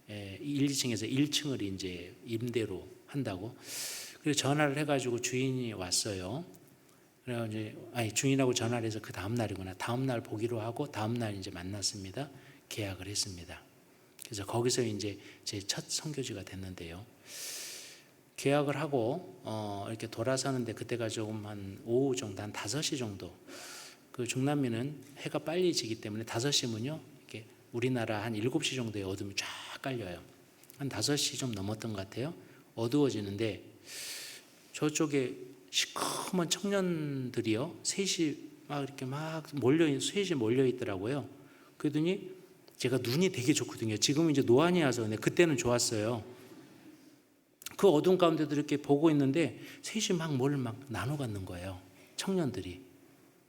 1, 2층에서 1층을 이제 임대로 한다고. 그래서 전화를 해가지고 주인이 왔어요. 그래서 이제 주인하고 전화를 해서 그 다음 날이구나. 다음 날 보기로 하고 다음 날 이제 만났습니다. 계약을 했습니다. 그래서 거기서 이제 제 첫 선교지가 됐는데요. 계약을 하고 이렇게 돌아서는데 그때가 조금 한 오후 정도 한 5시 정도. 그 중남미는 해가 빨리 지기 때문에 5시면요 이렇게 우리나라 한 7시 정도에 어둠이 쫙 깔려요. 한 5시 좀 넘었던 것 같아요. 어두워지는데 저쪽에 시커먼 청년들이요 셋이 막 이렇게 셋이 몰려 있더라고요. 그러더니 제가 눈이 되게 좋거든요. 지금 이제 노안이 와서 근데 그때는 좋았어요. 그 어두운 가운데도 이렇게 보고 있는데 셋이 뭘 나눠 갖는 거예요. 청년들이.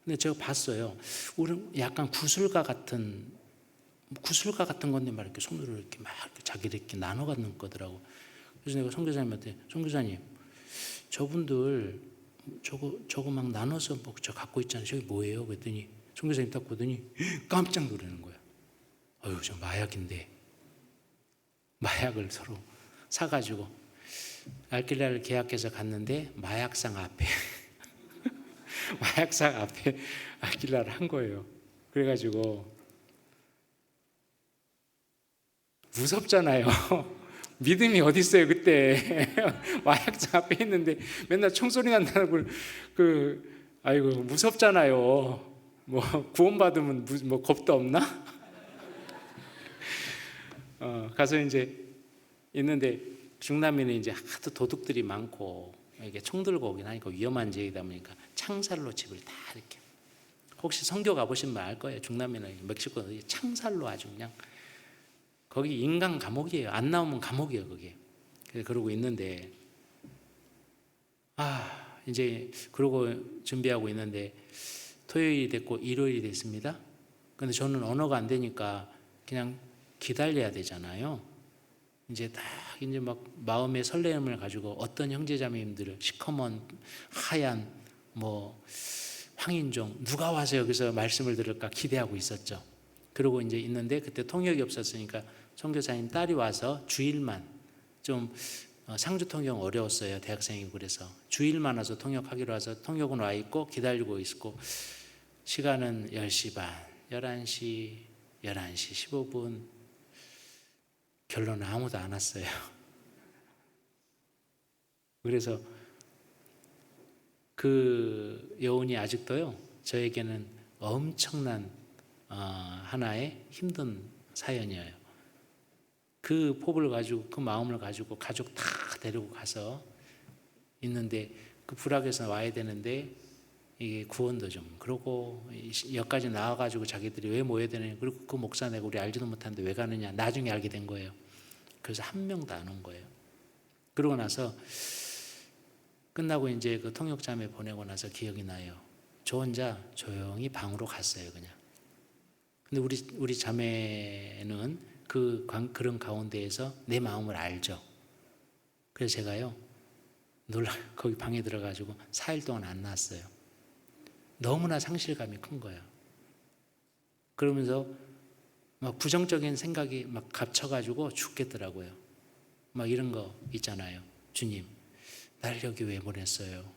근데 제가 봤어요. 우리 약간 구슬가 같은 건데 막 이렇게 손으로 이렇게 막 자기들끼리 나눠 갖는 거더라고. 그래서 내가 선교사님한테 선교사님 저분들 저거 막 나눠서 저 갖고 있잖아요. 저게 뭐예요? 그랬더니 선교사님 딱 보더니 깜짝 놀라는 거야. 저 마약인데 마약을 서로 사가지고 알길라를 계약해서 갔는데 마약상 앞에 알길라를 한 거예요. 그래가지고 무섭잖아요. 믿음이 어디 있어요 그때. 마약상 앞에 있는데 맨날 총소리 난다는 걸 아이고 무섭잖아요. 뭐 구원받으면 뭐 겁도 없나? 가서 이제 있는데 중남미는 이제 하도 도둑들이 많고 이게 총 들고 오긴 하니까 위험한 지역이다 보니까 창살로 집을 다 이렇게 혹시 선교 가보신 분 알 거예요. 중남미는 멕시코 창살로 아주 그냥 거기 인간 감옥이에요. 안 나오면 감옥이에요, 거기. 그러고 있는데 이제 그러고 준비하고 있는데 토요일이 됐고 일요일이 됐습니다. 근데 저는 언어가 안 되니까 그냥 기다려야 되잖아요. 이제 막 마음의 설렘을 가지고 어떤 형제자매님들을 시커먼 하얀 뭐 황인종 누가 와서 여기서 말씀을 들을까 기대하고 있었죠. 그러고 이제 있는데 그때 통역이 없었으니까 선교사님 딸이 와서 주일만 좀 상주 통역 어려웠어요. 대학생이고 그래서 주일만 와서 통역하기로 해서 통역은 와 있고 기다리고 있고 시간은 10시 반, 11시 15분 결론은 아무도 안 왔어요. 그래서 그 여운이 아직도요 저에게는 엄청난 하나의 힘든 사연이에요. 그 포부를 가지고 그 마음을 가지고 가족 다 데리고 가서 있는데 그 불악에서 와야 되는데 이게 구원도 좀 그러고 여기까지 나와가지고 자기들이 왜 모여야 되느냐 그리고 그 목사 내고 우리 알지도 못하는데 왜 가느냐 나중에 알게 된 거예요. 그래서 한 명도 안 온 거예요. 그러고 나서 끝나고 이제 그 통역자매 보내고 나서 기억이 나요. 저 혼자 조용히 방으로 갔어요, 그냥. 근데 우리 자매는 그런 가운데에서 내 마음을 알죠. 그래서 제가요, 거기 방에 들어가지고 4일 동안 안 나왔어요. 너무나 상실감이 큰 거예요. 그러면서 막 부정적인 생각이 막 갇혀가지고 죽겠더라고요. 막 이런 거 있잖아요. 주님, 나를 여기 왜 보냈어요?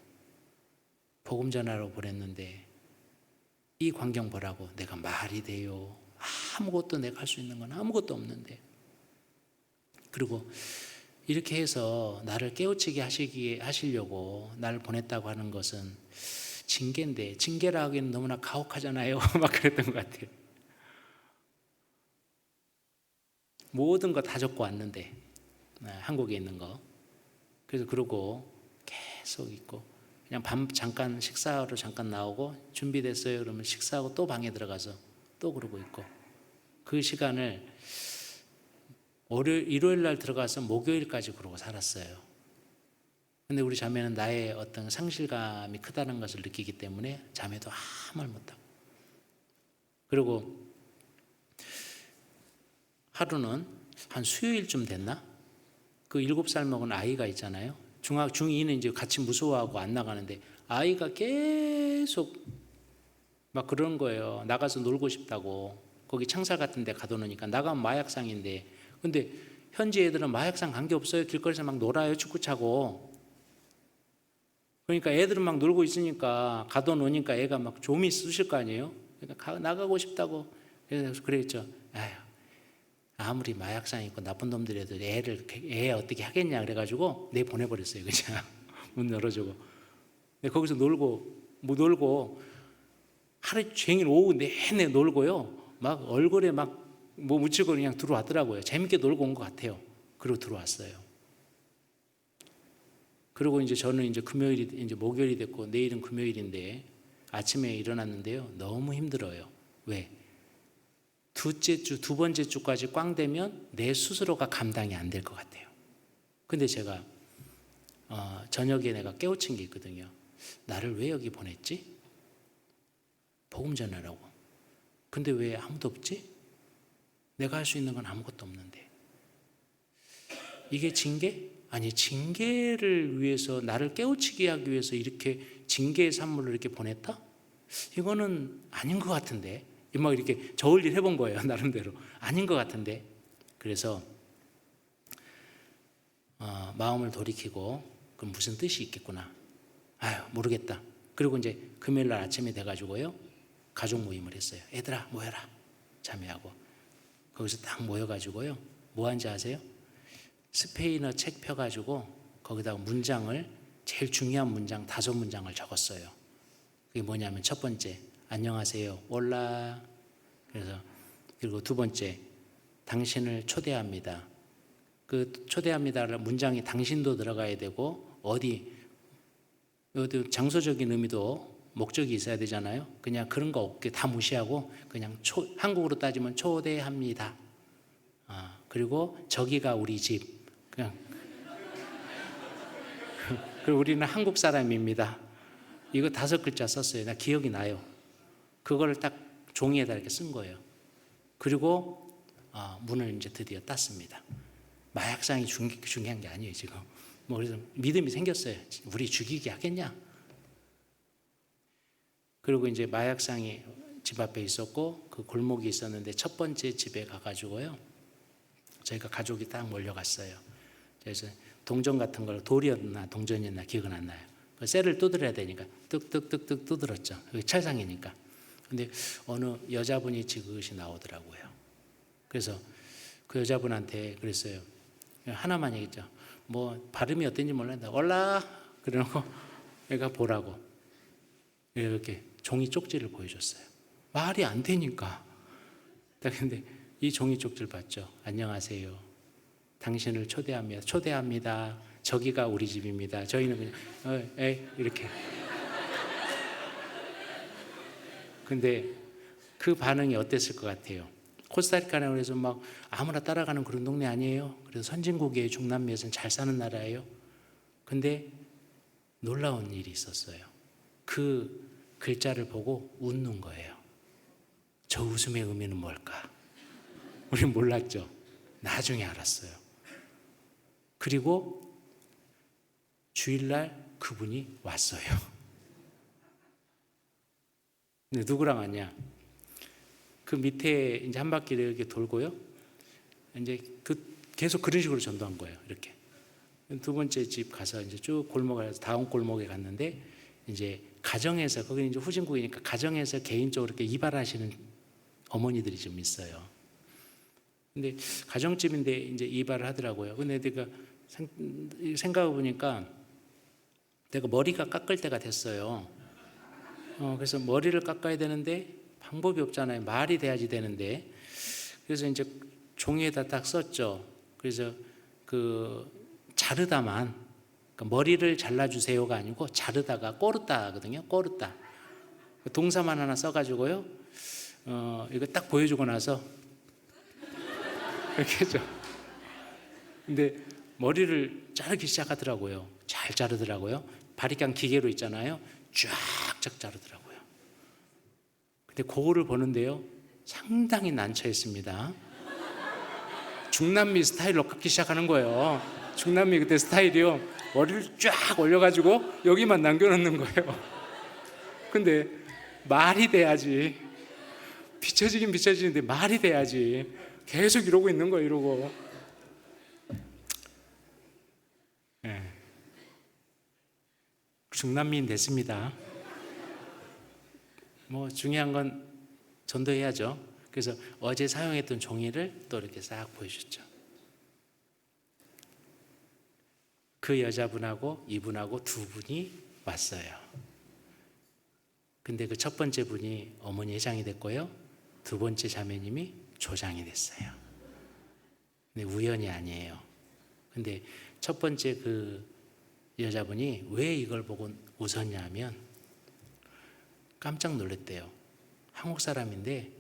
복음 전하러 보냈는데 이 광경 보라고 내가 말이 돼요? 아무것도 내가 할 수 있는 건 아무것도 없는데. 그리고 이렇게 해서 나를 깨우치게 하시려고 나를 보냈다고 하는 것은 징계인데 징계라 하기에는 너무나 가혹하잖아요. 막 그랬던 것 같아요. 모든 거 다 적고 왔는데 한국에 있는 거. 그래서 그러고 계속 있고 그냥 잠깐 식사하러 잠깐 나오고 준비됐어요 그러면 식사하고 또 방에 들어가서 또 그러고 있고 그 시간을 일요일 날 들어가서 목요일까지 그러고 살았어요. 근데 우리 자매는 나의 어떤 상실감이 크다는 것을 느끼기 때문에 자매도 아무 말 못하고 그리고 하루는 한 수요일쯤 됐나? 그 7살 먹은 아이가 있잖아요. 중2는 이제 같이 무서워하고 안 나가는데 아이가 계속 막 그런 거예요. 나가서 놀고 싶다고. 거기 창살 같은 데 가둬놓으니까 나가면 마약상인데 근데 현지 애들은 마약상 관계없어요. 길거리에서 막 놀아요. 축구 차고. 그러니까 애들은 막 놀고 있으니까 가둬놓으니까 애가 막 좀이 쑤실 거 아니에요. 그러니까 나가고 싶다고 그래서 그랬죠. 아휴, 아무리 마약상 있고 나쁜 놈들이라도 애 어떻게 하겠냐 그래가지고 내 보내버렸어요. 그냥 문 열어주고. 근데 거기서 놀고 하루 종일 오후 내내 놀고요. 막 얼굴에 막 뭐 묻히고 그냥 들어왔더라고요. 재밌게 놀고 온 것 같아요. 그리고 들어왔어요. 그리고 이제 저는 이제 이제 목요일이 됐고 내일은 금요일인데 아침에 일어났는데요. 너무 힘들어요. 왜? 두 번째 주까지 꽝 되면 내 스스로가 감당이 안 될 것 같아요. 근데 제가 저녁에 내가 깨우친 게 있거든요. 나를 왜 여기 보냈지? 복음 전하라고. 근데 왜 아무도 없지? 내가 할 수 있는 건 아무것도 없는데. 이게 징계? 아니, 징계를 위해서 나를 깨우치게 하기 위해서 이렇게 징계의 산물을 이렇게 보냈다? 이거는 아닌 것 같은데. 막 이렇게 저울질 해본 거예요. 나름대로. 아닌 것 같은데. 그래서 마음을 돌이키고 그럼 무슨 뜻이 있겠구나. 아유, 모르겠다. 그리고 이제 금요일 날 아침에 돼가지고요. 가족 모임을 했어요. 애들아 모여라. 자매하고. 거기서 딱 모여가지고요. 뭐 한지 아세요? 스페인어 책 펴가지고 거기다가 문장을 제일 중요한 문장 5문장을 적었어요. 그게 뭐냐면 첫 번째 안녕하세요 올라. 그리고 두 번째 당신을 초대합니다. 그 초대합니다를 문장이 당신도 들어가야 되고 어디 장소적인 의미도 목적이 있어야 되잖아요. 그냥 그런 거 없게 다 무시하고 그냥 한국으로 따지면 초대합니다. 그리고 저기가 우리 집. 그냥 그리고 우리는 한국 사람입니다. 이거 5글자 썼어요. 나 기억이 나요. 그걸 딱 종이에다 이렇게 쓴 거예요. 그리고 문을 이제 드디어 땄습니다. 마약상이 중요한 게 아니에요 지금. 뭐 그래서 믿음이 생겼어요. 우리 죽이게 하겠냐? 그리고 이제 마약상이 집 앞에 있었고 그 골목이 있었는데 첫 번째 집에 가가지고요. 저희가 가족이 딱 몰려갔어요. 그래서 동전 같은 걸 돌이었나 동전이었나 기억은 안 나요. 그 쇠를 두드려야 되니까 뚝뚝뚝뚝 두드렸죠. 찰상이니까. 근데 어느 여자분이 지그시 나오더라고요. 그래서 그 여자분한테 그랬어요. 하나만 얘기했죠. 뭐 발음이 어떤지 몰랐는데 올라 그래놓고 애가 보라고 이렇게 종이 쪽지를 보여줬어요. 말이 안 되니까. 근데 이 종이 쪽지를 봤죠. 안녕하세요. 당신을 초대합니다. 초대합니다. 저기가 우리 집입니다. 저희는 그냥 이렇게. 근데 그 반응이 어땠을 것 같아요? 코스타리카라고 해서 막 아무나 따라가는 그런 동네 아니에요. 그래서 선진국이에요. 중남미에서는 잘 사는 나라예요. 근데 놀라운 일이 있었어요. 그 글자를 보고 웃는 거예요. 저 웃음의 의미는 뭘까? 우린 몰랐죠. 나중에 알았어요. 그리고 주일날 그분이 왔어요. 근데 누구랑 왔냐? 그 밑에 이제 한 바퀴를 이렇게 돌고요. 이제 계속 그런 식으로 전도한 거예요. 이렇게. 두 번째 집 가서 이제 쭉 골목을 다음 골목에 갔는데 이제 가정에서 거기 이제 후진국이니까 가정에서 개인적으로 이렇게 이발하시는 어머니들이 좀 있어요. 근데 가정집인데 이제 이발을 하더라고요. 근데 내가 생각해 보니까 내가 머리가 깎을 때가 됐어요. 그래서 머리를 깎아야 되는데 방법이 없잖아요. 말이 돼야지 되는데. 그래서 이제 종이에다 딱 썼죠. 그래서 그 자르다만, 그러니까 머리를 잘라주세요가 아니고 자르다가 꼬르다거든요. 꼬르다. 동사만 하나 써가지고요. 이거 딱 보여주고 나서 이렇게 했죠. 근데 머리를 자르기 시작하더라고요. 잘 자르더라고요. 바리깡 기계로 있잖아요. 쫙쫙 자르더라고요. 근데 그거를 보는데요. 상당히 난처했습니다. 중남미 스타일로 깎기 시작하는 거예요. 중남미 그때 스타일이요. 머리를 쫙 올려가지고 여기만 남겨놓는 거예요. 근데 말이 돼야지. 비춰지긴 비춰지는데 말이 돼야지. 계속 이러고 있는 거예요. 이러고. 네. 중남미인 됐습니다. 뭐 중요한 건 전도해야죠. 그래서 어제 사용했던 종이를 또 이렇게 싹 보여줬죠. 그 여자분하고 이분하고 두 분이 왔어요. 근데 그 첫 번째 분이 어머니 회장이 됐고요. 두 번째 자매님이 조장이 됐어요. 근데 우연이 아니에요. 근데 첫 번째 그 여자분이 왜 이걸 보고 웃었냐 하면 깜짝 놀랐대요. 한국 사람인데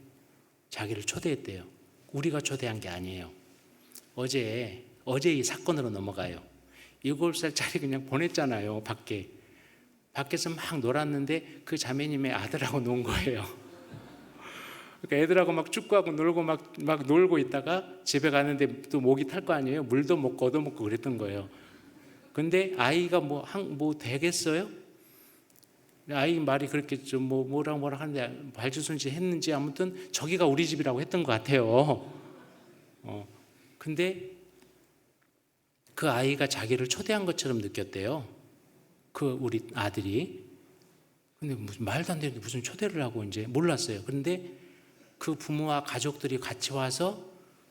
자기를 초대했대요. 우리가 초대한 게 아니에요. 어제 이 사건으로 넘어가요. 7살짜리 그냥 보냈잖아요. 밖에서 막 놀았는데 그 자매님의 아들하고 논 거예요. 그러니까 애들하고 막 축구하고 놀고 막 놀고 있다가 집에 가는데 또 목이 탈 거 아니에요. 물도 먹고 얻어먹고 그랬던 거예요. 근데 아이가 뭐 되겠어요? 아이 말이 그렇게 좀 뭐라고 하는데 발주순지 했는지 아무튼 저기가 우리 집이라고 했던 것 같아요. 근데 그 아이가 자기를 초대한 것처럼 느꼈대요. 그 우리 아들이. 근데 무슨 말도 안 되는데 무슨 초대를 하고 이제 몰랐어요. 그런데 그 부모와 가족들이 같이 와서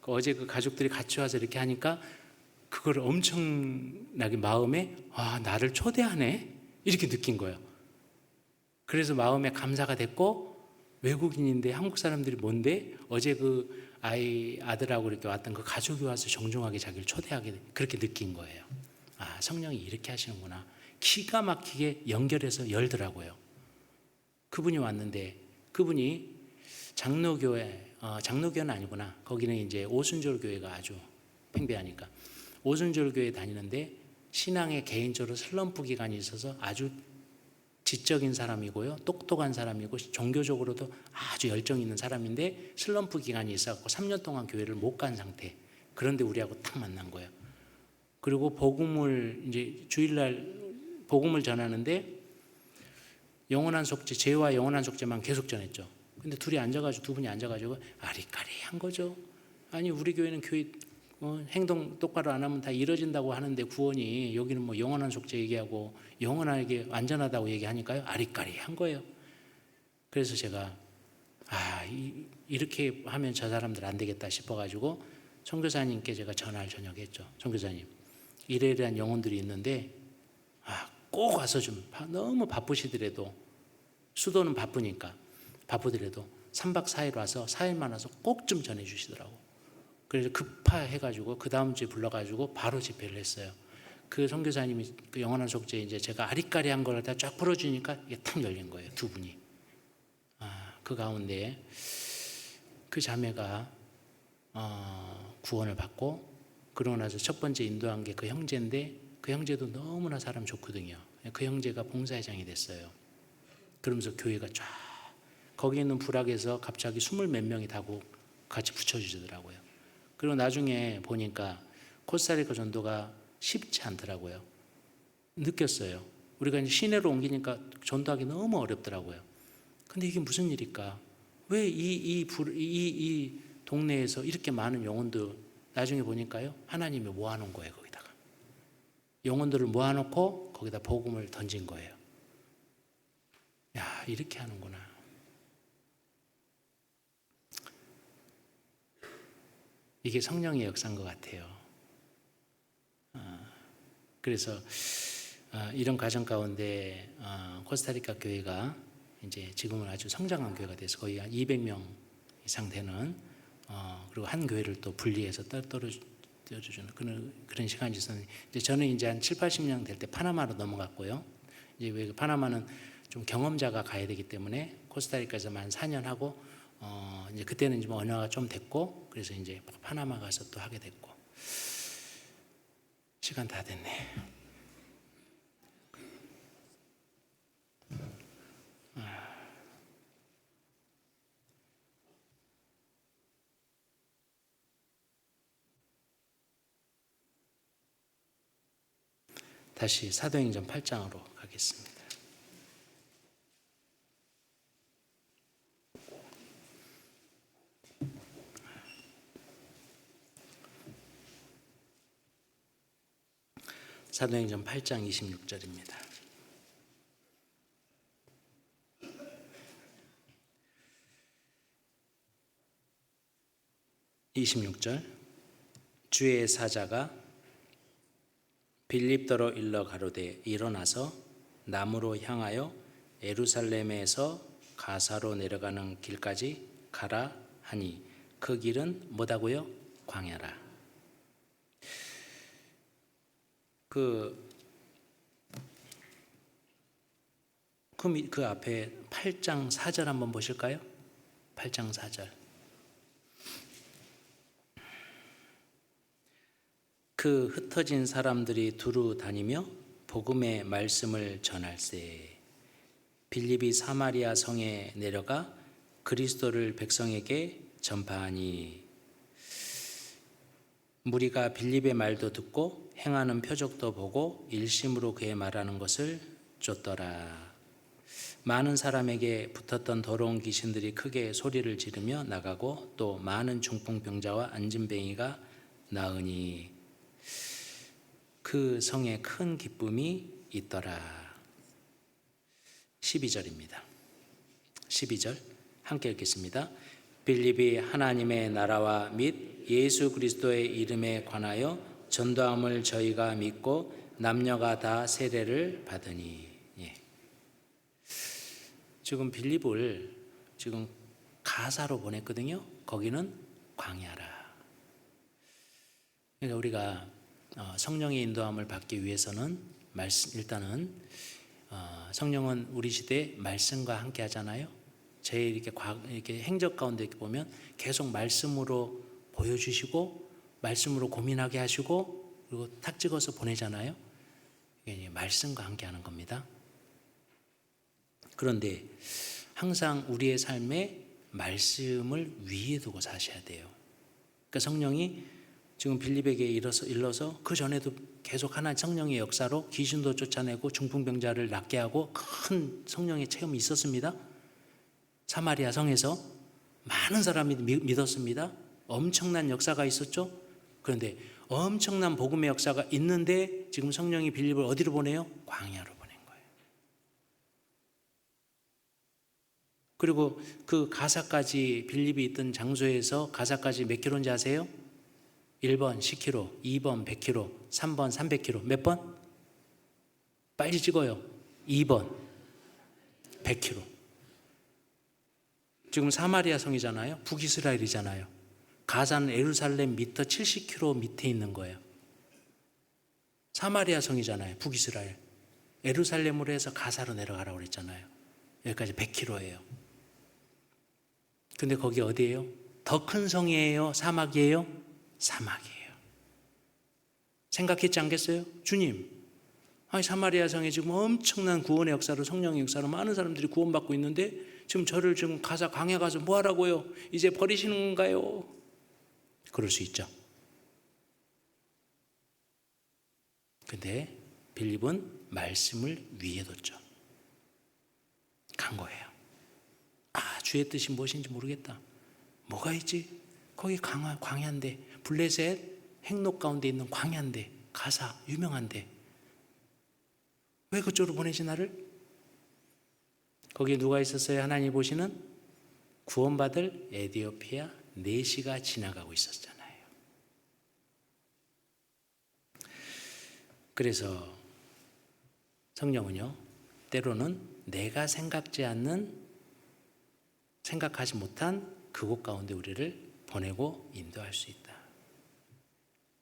어제 그 가족들이 같이 와서 이렇게 하니까 그걸 엄청나게 마음에 나를 초대하네 이렇게 느낀 거예요. 그래서 마음에 감사가 됐고 외국인인데 한국 사람들이 뭔데 어제 그 아들하고 이렇게 왔던 그 가족이 와서 정중하게 자기를 초대하게 그렇게 느낀 거예요. 성령이 이렇게 하시는구나. 기가 막히게 연결해서 열더라고요. 그분이 왔는데 그분이 장로교회는 아니구나. 거기는 이제 오순절 교회가 아주 팽배하니까 오순절 교회 다니는데 신앙에 개인적으로 슬럼프 기간이 있어서 아주 지적인 사람이고요, 똑똑한 사람이고 종교적으로도 아주 열정 있는 사람인데 슬럼프 기간이 있어갖고 3년 동안 교회를 못 간 상태. 그런데 우리하고 딱 만난 거예요. 그리고 복음을 이제 주일날 복음을 전하는데 영원한 속죄, 죄와 영원한 속죄만 계속 전했죠. 근데 두 분이 앉아가지고 아리까리한 거죠. 아니 우리 교회는 행동 똑바로 안 하면 다 이뤄진다고 하는데 구원이 여기는 뭐 영원한 속죄 얘기하고 영원하게 완전하다고 얘기하니까요. 아리까리한 거예요. 그래서 제가 이렇게 하면 저 사람들 안 되겠다 싶어가지고 선교사님께 제가 전화를 저녁했죠. 선교사님, 이러이러한 영혼들이 있는데 꼭 와서 좀 너무 바쁘시더라도 수도는 바쁘더라도 3박 4일 와서 4일만 와서 꼭 좀 전해주시더라고. 그래서 급파해가지고 그 다음 주에 불러가지고 바로 집회를 했어요. 그 선교사님이 그 영원한 속죄 이제 제가 아리까리한 걸 다 쫙 풀어주니까 이게 탁 열린 거예요. 두 분이. 그 가운데 그 자매가 구원을 받고 그러고 나서 첫 번째 인도한 게 그 형제인데 그 형제도 너무나 사람 좋거든요. 그 형제가 봉사회장이 됐어요. 그러면서 교회가 쫙 거기 있는 부락에서 갑자기 20몇 명이 다고 같이 붙여주더라고요. 그리고 나중에 보니까 코스타리카 전도가 쉽지 않더라고요. 느꼈어요. 우리가 이제 시내로 옮기니까 전도하기 너무 어렵더라고요. 근데 이게 무슨 일일까? 왜 이 동네에서 이렇게 많은 영혼들 나중에 보니까요. 하나님이 모아놓은 거예요. 거기다가. 영혼들을 모아놓고 거기다 복음을 던진 거예요. 야, 이렇게 하는구나. 이게 성령의 역사인 것 같아요. 그래서 이런 과정 가운데 코스타리카 교회가 이제 지금은 아주 성장한 교회가 돼서 거의 한 200명 이상 되는 그리고 한 교회를 또 분리해서 떨어주는 그런 시간이 있었는데 저는 이제 한 7, 80년 될 때 파나마로 넘어갔고요. 이제 왜 파나마는 좀 경험자가 가야 되기 때문에 코스타리카에서만 4년 하고 이제 그때는 이제 언어가 좀 됐고 그래서 이제 파나마 가서 또 하게 됐고 시간 다 됐네. 다시 사도행전 8장으로 가겠습니다. 사도행전 8장 26절입니다. 주의 사자가 빌립더로 일러 가로되 일어나서 남으로 향하여 예루살렘에서 가사로 내려가는 길까지 가라 하니 그 길은 뭐다고요? 광야라. 그 앞에 8장 4절 한번 보실까요? 8장 4절. 그 흩어진 사람들이 두루 다니며 복음의 말씀을 전할세. 빌립이 사마리아 성에 내려가 그리스도를 백성에게 전파하니 무리가 빌립의 말도 듣고 행하는 표적도 보고 일심으로 그의 말하는 것을 쫓더라. 많은 사람에게 붙었던 더러운 귀신들이 크게 소리를 지르며 나가고 또 많은 중풍병자와 안진뱅이가 나으니 그 성에 큰 기쁨이 있더라. 12절입니다. 12절 함께 읽겠습니다. 빌립이 하나님의 나라와 및 예수 그리스도의 이름에 관하여 전도함을 저희가 믿고 남녀가 다 세례를 받으니. 지금 빌립을 지금 가사로 보냈거든요. 거기는 광야라. 그러니까 우리가 성령의 인도함을 받기 위해서는 일단은 성령은 우리 시대에 말씀과 함께 하잖아요. 제일 이렇게 행적 가운데 이렇게 보면 계속 말씀으로 보여주시고 말씀으로 고민하게 하시고 그리고 탁 찍어서 보내잖아요. 이게 말씀과 함께 하는 겁니다. 그런데 항상 우리의 삶에 말씀을 위에 두고 사셔야 돼요. 그러니까 성령이 지금 빌립에게 일러서 그 전에도 계속 하나님 성령의 역사로 귀신도 쫓아내고 중풍병자를 낫게 하고 큰 성령의 체험이 있었습니다. 사마리아 성에서 많은 사람이 믿었습니다. 엄청난 역사가 있었죠. 그런데 엄청난 복음의 역사가 있는데 지금 성령이 빌립을 어디로 보내요? 광야로 보낸 거예요. 그리고 그 가사까지 빌립이 있던 장소에서 가사까지 몇 킬로인지 아세요? 1번 10km, 2번 100km, 3번 300km. 몇 번? 빨리 찍어요. 2번 100km. 지금 사마리아 성이잖아요. 북이스라엘이잖아요. 가사는 예루살렘 밑에 70km 밑에 있는 거예요. 사마리아 성이잖아요. 북이스라엘. 예루살렘으로 해서 가사로 내려가라고 그랬잖아요. 여기까지 100km예요. 근데 거기 어디예요? 더 큰 성이에요? 사막이에요? 사막이에요. 생각했지 않겠어요? 주님, 아니 사마리아 성에 지금 엄청난 구원의 역사로 성령의 역사로 많은 사람들이 구원받고 있는데 지금 저를 지금 광야 가서 뭐 하라고요? 이제 버리시는 건가요? 그럴 수 있죠. 근데 빌립은 말씀을 위에 뒀죠. 간 거예요. 주의 뜻이 무엇인지 모르겠다. 뭐가 있지? 거기 광야인데 블레셋 행록 가운데 있는 광야인데 가사 유명한데 왜 그쪽으로 보내지 나를? 거기에 누가 있었어요? 하나님 보시는 구원받을 에디오피아 내시가 지나가고 있었잖아요. 그래서 성령은요 때로는 내가 생각하지 못한 그곳 가운데 우리를 보내고 인도할 수 있다.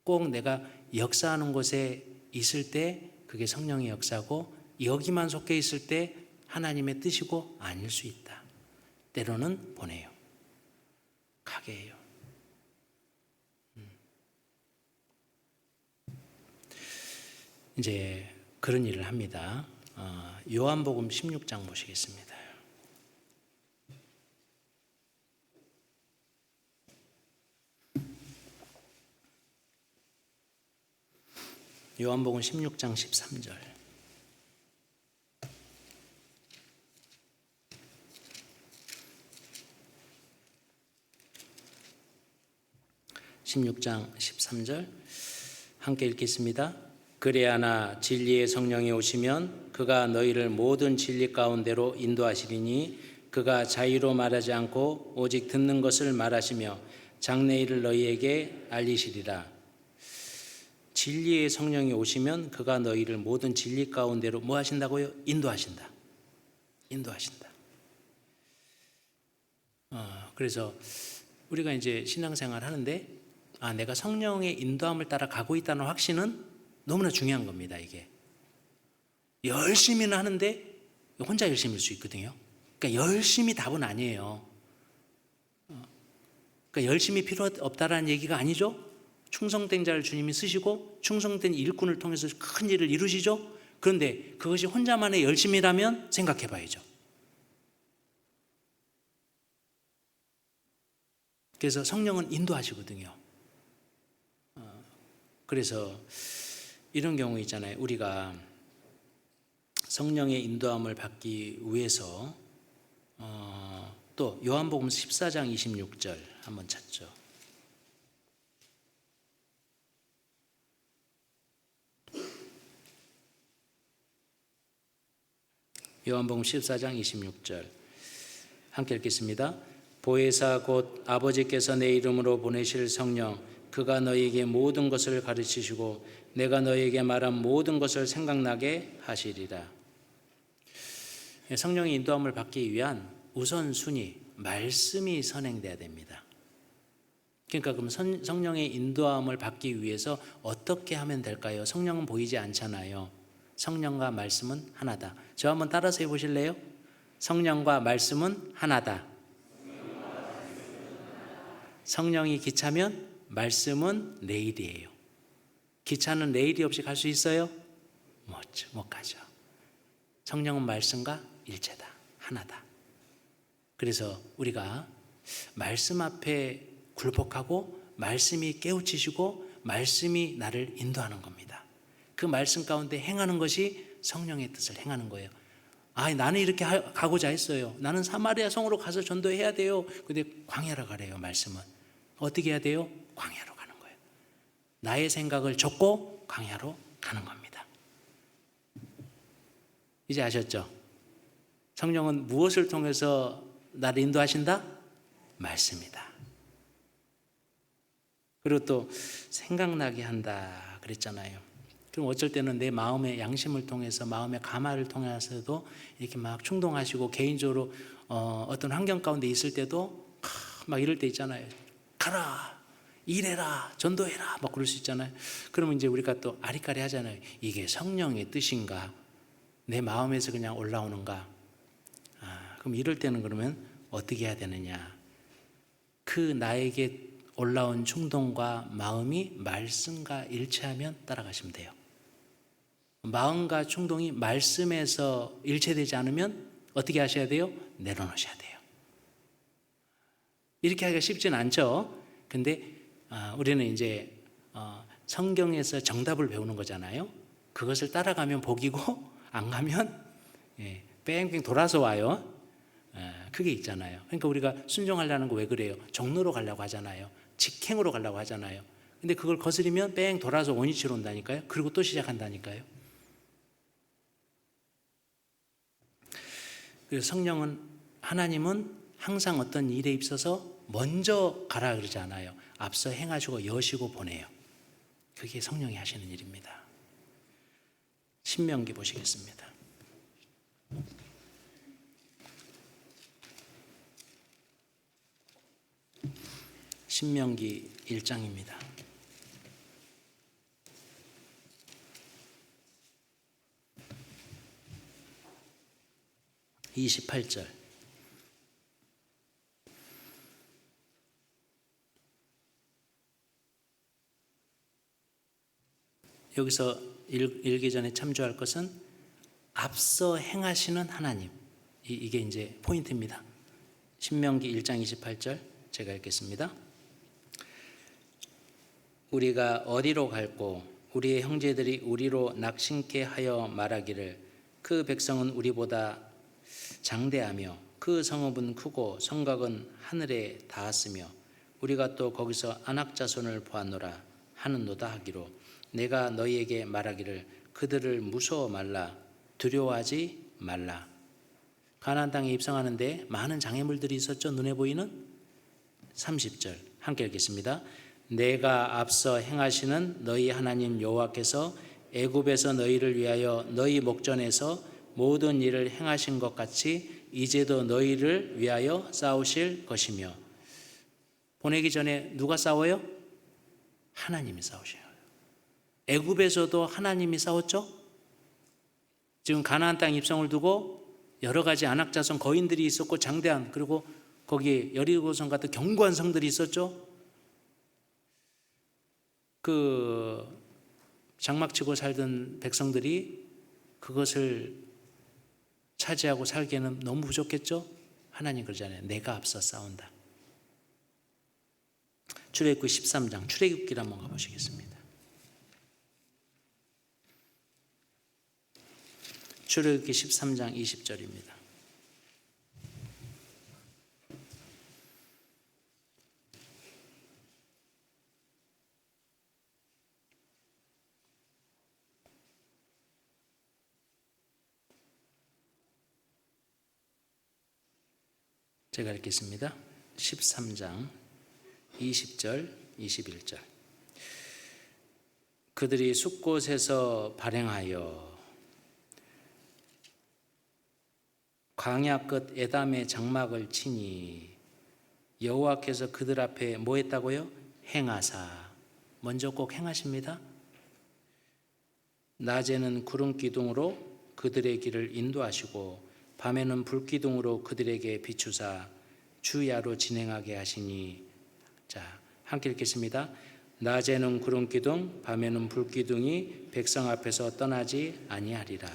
꼭 내가 역사하는 곳에 있을 때 그게 성령의 역사고 여기만 속해 있을 때 하나님의 뜻이고 아닐 수 있다. 때로는 보내요. 가게 해요. 이제 그런 일을 합니다. 요한복음 16장 보시겠습니다. 요한복음 16장 13절. (16장 13절) 함께 읽겠습니다. 그리하나 진리의 성령이 오시면 그가 너희를 모든 진리 가운데로 인도하시리니 그가 자의로 말하지 않고 오직 듣는 것을 말하시며 장래일을 너희에게 알리시리라. 진리의 성령이 오시면 그가 너희를 모든 진리 가운데로 뭐 하신다고요? 인도하신다. 그래서 우리가 이제 신앙생활 하는데 내가 성령의 인도함을 따라 가고 있다는 확신은 너무나 중요한 겁니다. 이게 열심히는 하는데 혼자 열심일 수 있거든요. 그러니까 열심히 답은 아니에요. 그러니까 열심히 필요 없다라는 얘기가 아니죠. 충성된 자를 주님이 쓰시고 충성된 일꾼을 통해서 큰 일을 이루시죠. 그런데 그것이 혼자만의 열심이라면 생각해 봐야죠. 그래서 성령은 인도하시거든요. 그래서 이런 경우 있잖아요. 우리가 성령의 인도함을 받기 위해서 또 요한복음 14장 26절 한번 찾죠. 요한복음 14장 26절 함께 읽겠습니다. 보혜사 곧 아버지께서 내 이름으로 보내실 성령 그가 너희에게 모든 것을 가르치시고 내가 너희에게 말한 모든 것을 생각나게 하시리라. 성령의 인도함을 받기 위한 우선순위 말씀이 선행돼야 됩니다. 그러니까 그럼 성령의 인도함을 받기 위해서 어떻게 하면 될까요? 성령은 보이지 않잖아요. 성령과 말씀은 하나다. 저 한번 따라서 해보실래요? 성령과 말씀은 하나다. 성령이 기차면 말씀은 레일이에요. 기차는 레일이 없이 갈 수 있어요? 못 가죠. 성령은 말씀과 일체다. 하나다. 그래서 우리가 말씀 앞에 굴복하고 말씀이 깨우치시고 말씀이 나를 인도하는 겁니다. 그 말씀 가운데 행하는 것이 성령의 뜻을 행하는 거예요. 나는 이렇게 가고자 했어요. 나는 사마리아 성으로 가서 전도해야 돼요. 근데 광야로 가래요. 말씀은 어떻게 해야 돼요? 광야로 가는 거예요. 나의 생각을 접고 광야로 가는 겁니다. 이제 아셨죠? 성령은 무엇을 통해서 나를 인도하신다? 말씀이다. 그리고 또 생각나게 한다 그랬잖아요. 그럼 어쩔 때는 내 마음의 양심을 통해서, 마음의 감화를 통해서도 이렇게 막 충동하시고, 개인적으로 어떤 환경 가운데 있을 때도 막 이럴 때 있잖아요. 가라, 일해라, 전도해라, 막 그럴 수 있잖아요. 그러면 이제 우리가 또 아리까리 하잖아요. 이게 성령의 뜻인가? 내 마음에서 그냥 올라오는가? 그럼 이럴 때는 그러면 어떻게 해야 되느냐? 그 나에게 올라온 충동과 마음이 말씀과 일치하면 따라가시면 돼요. 마음과 충동이 말씀에서 일체되지 않으면 어떻게 하셔야 돼요? 내려놓으셔야 돼요. 이렇게 하기가 쉽진 않죠. 근데 우리는 이제 성경에서 정답을 배우는 거잖아요. 그것을 따라가면 복이고 안 가면 뺑뺑 돌아서 와요. 그게 있잖아요. 그러니까 우리가 순종하려는 거 왜 그래요? 종로로 가려고 하잖아요. 직행으로 가려고 하잖아요. 근데 그걸 거스리면 뺑 돌아서 원위치로 온다니까요. 그리고 또 시작한다니까요. 그래서 성령은, 하나님은 항상 어떤 일에 있어서 먼저 가라 그러지 않아요. 앞서 행하시고 여시고 보내요. 그게 성령이 하시는 일입니다. 신명기 보시겠습니다. 신명기 1장입니다. 28절. 여기서 읽기 전에 참조할 것은 앞서 행하시는 하나님. 이게 이제 포인트입니다. 신명기 1장 28절 제가 읽겠습니다. 우리가 어디로 갈고 우리의 형제들이 우리로 낙심케 하여 말하기를 그 백성은 우리보다 장대하며 그 성읍은 크고 성곽은 하늘에 닿았으며 우리가 또 거기서 안악 자손을 보았노라 하는도다 하기로 내가 너희에게 말하기를 그들을 무서워 말라 두려워하지 말라. 가나안 땅에 입성하는데 많은 장애물들이 있었죠. 눈에 보이는 30절 함께 읽겠습니다. 내가 앞서 행하시는 너희 하나님 여호와께서 애굽에서 너희를 위하여 너희 목전에서 모든 일을 행하신 것 같이 이제도 너희를 위하여 싸우실 것이며. 보내기 전에 누가 싸워요? 하나님이 싸우셔요. 애굽에서도 하나님이 싸웠죠. 지금 가나안 땅 입성을 두고 여러 가지 안악자손 거인들이 있었고 장대한, 그리고 거기에 여리고성 같은 견고한 성들이 있었죠. 그 장막치고 살던 백성들이 그것을 차지하고 살기에는 너무 부족했죠. 하나님 그러잖아요. 내가 앞서 싸운다. 출애굽기 13장 출애굽기를 한번 가보시겠습니다. 출애굽기 13장 20절입니다. 제가 읽겠습니다. 13장 20절 21절. 그들이 숲곳에서 발행하여 광야 끝 에담의 장막을 치니 여호와께서 그들 앞에 뭐 했다고요? 행하사. 먼저 꼭 행하십니다. 낮에는 구름 기둥으로 그들의 길을 인도하시고 밤에는 불 기둥으로 그들에게 비추사 주야로 진행하게 하시니. 자, 함께 읽겠습니다. 낮에는 구름 기둥, 밤에는 불 기둥이 백성 앞에서 떠나지 아니하리라.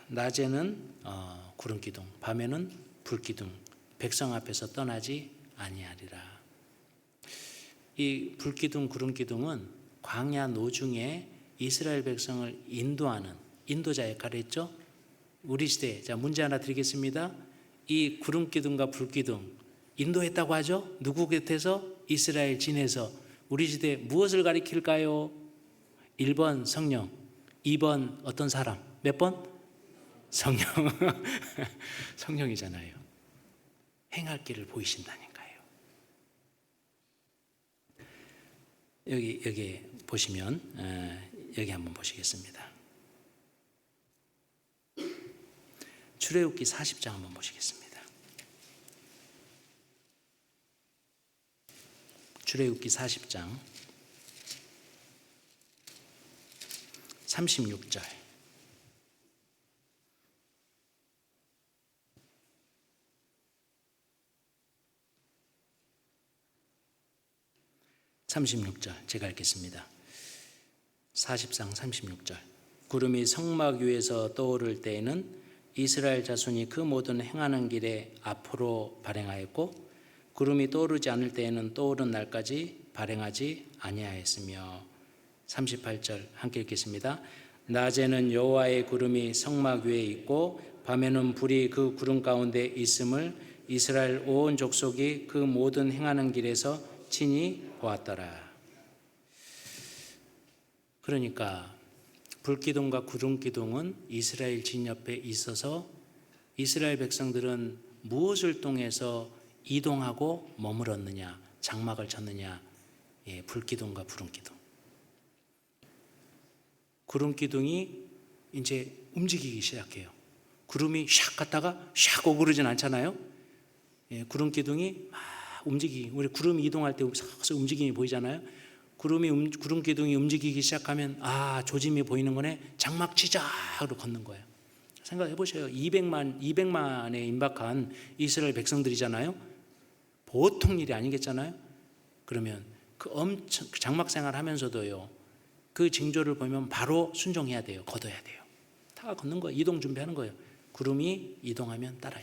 낮에는 구름 기둥, 밤에는 불 기둥, 백성 앞에서 떠나지 아니하리라. 이 불 기둥, 구름 기둥은 광야 노중에 이스라엘 백성을 인도하는 인도자 역할을 했죠. 우리 시대, 자, 문제 하나 드리겠습니다. 이 구름 기둥과 불 기둥 인도했다고 하죠. 누구 곁에서? 이스라엘 진에서. 우리 시대 무엇을 가리킬까요? 1번 성령, 2번 어떤 사람? 몇 번? 성령. 성령이잖아요. 행할 길을 보이신다니까요. 여기 보시면 여기 한번 보시겠습니다. 출애굽기 40장 한번 보시겠습니다. 출애굽기 40장 36절. 제가 읽겠습니다. 40장 36절. 구름이 성막 위에서 떠오를 때에는 이스라엘 자손이 그 모든 행하는 길에 앞으로 발행하였고 구름이 떠오르지 않을 때에는 떠오른 날까지 발행하지 아니하였으며. 38절 함께 읽겠습니다. 낮에는 여호와의 구름이 성막 위에 있고 밤에는 불이 그 구름 가운데 있음을 이스라엘 온 족속이 그 모든 행하는 길에서 친히 보았더라. 그러니까 불기둥과 구름기둥은 이스라엘 진 옆에 있어서 이스라엘 백성들은 무엇을 통해서 이동하고 머물었느냐, 장막을 쳤느냐. 불기둥과 구름기둥. 구름기둥이 이제 움직이기 시작해요. 구름이 샥 갔다가 샥 오그러진 않잖아요. 구름기둥이 막 우리 구름이 이동할 때 서서 움직임이 보이잖아요. 구름기둥이 움직이기 시작하면 조짐이 보이는 거네. 장막 치자 하고 걷는 거예요. 생각해 보세요. 200만에 임박한 이스라엘 백성들이잖아요. 보통 일이 아니겠잖아요. 그러면 그 장막 생활 하면서도요, 그 징조를 보면 바로 순종해야 돼요. 걷어야 돼요. 다 걷는 거예요. 이동 준비하는 거예요. 구름이 이동하면 따라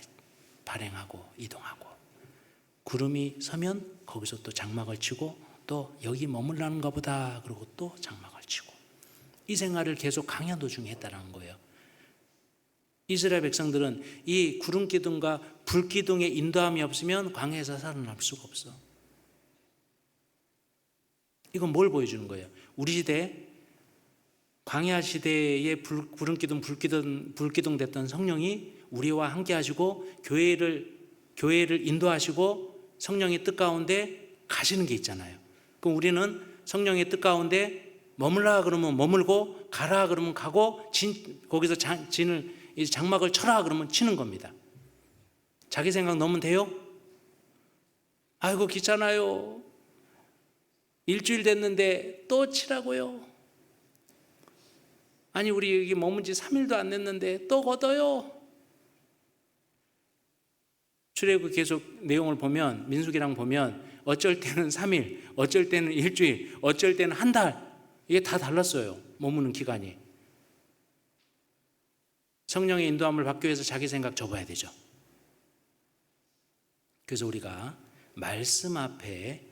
발행하고 이동하고, 구름이 서면 거기서 또 장막을 치고 또 여기 머물라는가 보다 그러고 또 장막을 치고, 이 생활을 계속 광야 도중에 했다는 거예요. 이스라엘 백성들은 이 구름기둥과 불기둥의 인도함이 없으면 광야에서 살아날 수가 없어. 이건 뭘 보여주는 거예요? 우리 시대 광야 시대에 구름기둥, 불기둥 됐던 성령이 우리와 함께 하시고 교회를 인도하시고 성령의 뜻 가운데 가시는 게 있잖아요. 그럼 우리는 성령의 뜻 가운데 머물라 그러면 머물고, 가라 그러면 가고, 거기서 장막을 쳐라 그러면 치는 겁니다. 자기 생각 넣으면 돼요? 아이고 귀찮아요. 일주일 됐는데 또 치라고요. 아니 우리 여기 머문 지 3일도 안 됐는데 또 걷어요. 출애굽 계속 내용을 보면, 민수기랑 보면 어쩔 때는 3일, 어쩔 때는 일주일, 어쩔 때는 한 달, 이게 다 달랐어요. 머무는 기간이. 성령의 인도함을 받기 위해서 자기 생각 접어야 되죠. 그래서 우리가 말씀 앞에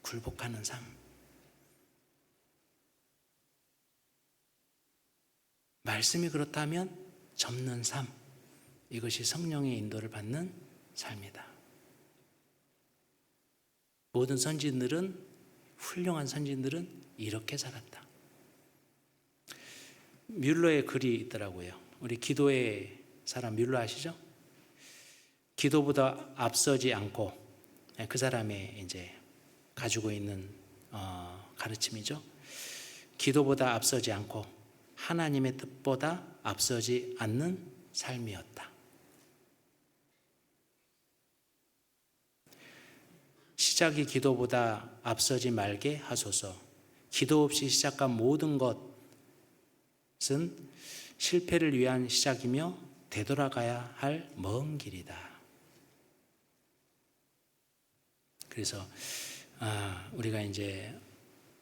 굴복하는 삶, 말씀이 그렇다면 접는 삶, 이것이 성령의 인도를 받는 삶이다. 모든 선진들은, 훌륭한 선진들은 이렇게 살았다. 뮬러의 글이 있더라고요. 우리 기도의 사람 뮬러 아시죠? 기도보다 앞서지 않고, 그 사람의 이제 가지고 있는 가르침이죠. 기도보다 앞서지 않고 하나님의 뜻보다 앞서지 않는 삶이었다. 시작이 기도보다 앞서지 말게 하소서. 기도 없이 시작한 모든 것은 실패를 위한 시작이며 되돌아가야 할 먼 길이다. 그래서 우리가 이제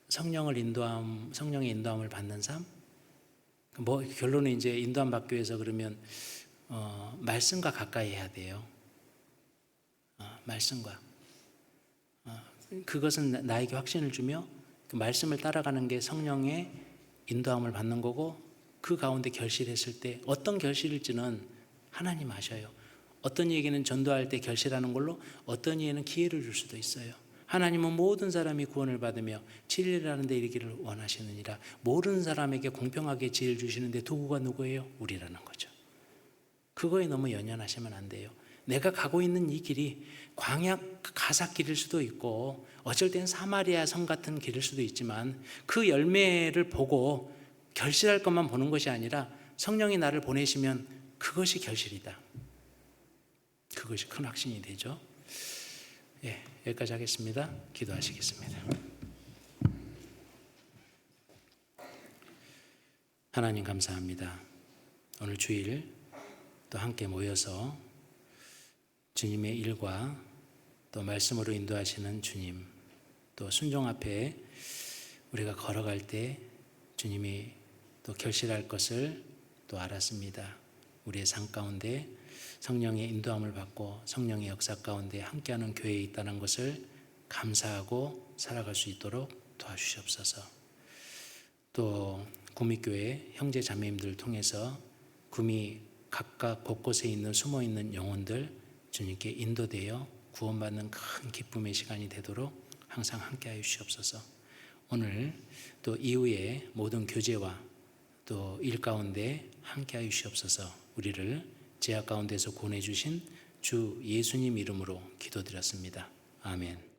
성령의 인도함을 받는 삶, 결론은 이제 인도함 받기 위해서 그러면 말씀과 가까이 해야 돼요. 말씀과 그것은 나에게 확신을 주며 그 말씀을 따라가는 게 성령의 인도함을 받는 거고, 그 가운데 결실했을 때 어떤 결실일지는 하나님 아셔요. 어떤 이에게는 전도할 때 결실하는 걸로, 어떤 이에는 기회를 줄 수도 있어요. 하나님은 모든 사람이 구원을 받으며 진리라는 데 이르기를 원하시느니라. 모든 사람에게 공평하게 지혜를 주시는데 도구가 누구예요? 우리라는 거죠. 그거에 너무 연연하시면 안 돼요. 내가 가고 있는 이 길이 광야 가삭길일 수도 있고, 어쩔 땐 사마리아 성 같은 길일 수도 있지만, 그 열매를 보고 결실할 것만 보는 것이 아니라 성령이 나를 보내시면 그것이 결실이다. 그것이 큰 확신이 되죠. 여기까지 하겠습니다. 기도하시겠습니다. 하나님 감사합니다. 오늘 주일 또 함께 모여서 주님의 일과 또 말씀으로 인도하시는 주님, 또 순종 앞에 우리가 걸어갈 때 주님이 또 결실할 것을 또 알았습니다. 우리의 삶 가운데 성령의 인도함을 받고 성령의 역사 가운데 함께하는 교회에 있다는 것을 감사하고 살아갈 수 있도록 도와주시옵소서. 또 구미교회 형제 자매님들 통해서 구미 각각 곳곳에 있는 숨어있는 영혼들 주님께 인도되어 구원받는 큰 기쁨의 시간이 되도록 항상 함께하여 주시옵소서. 오늘 또 이후에 모든 교제와 또 일 가운데 함께하여 주시옵소서. 우리를 죄악 가운데서 구원해 주신 주 예수님 이름으로 기도드렸습니다. 아멘.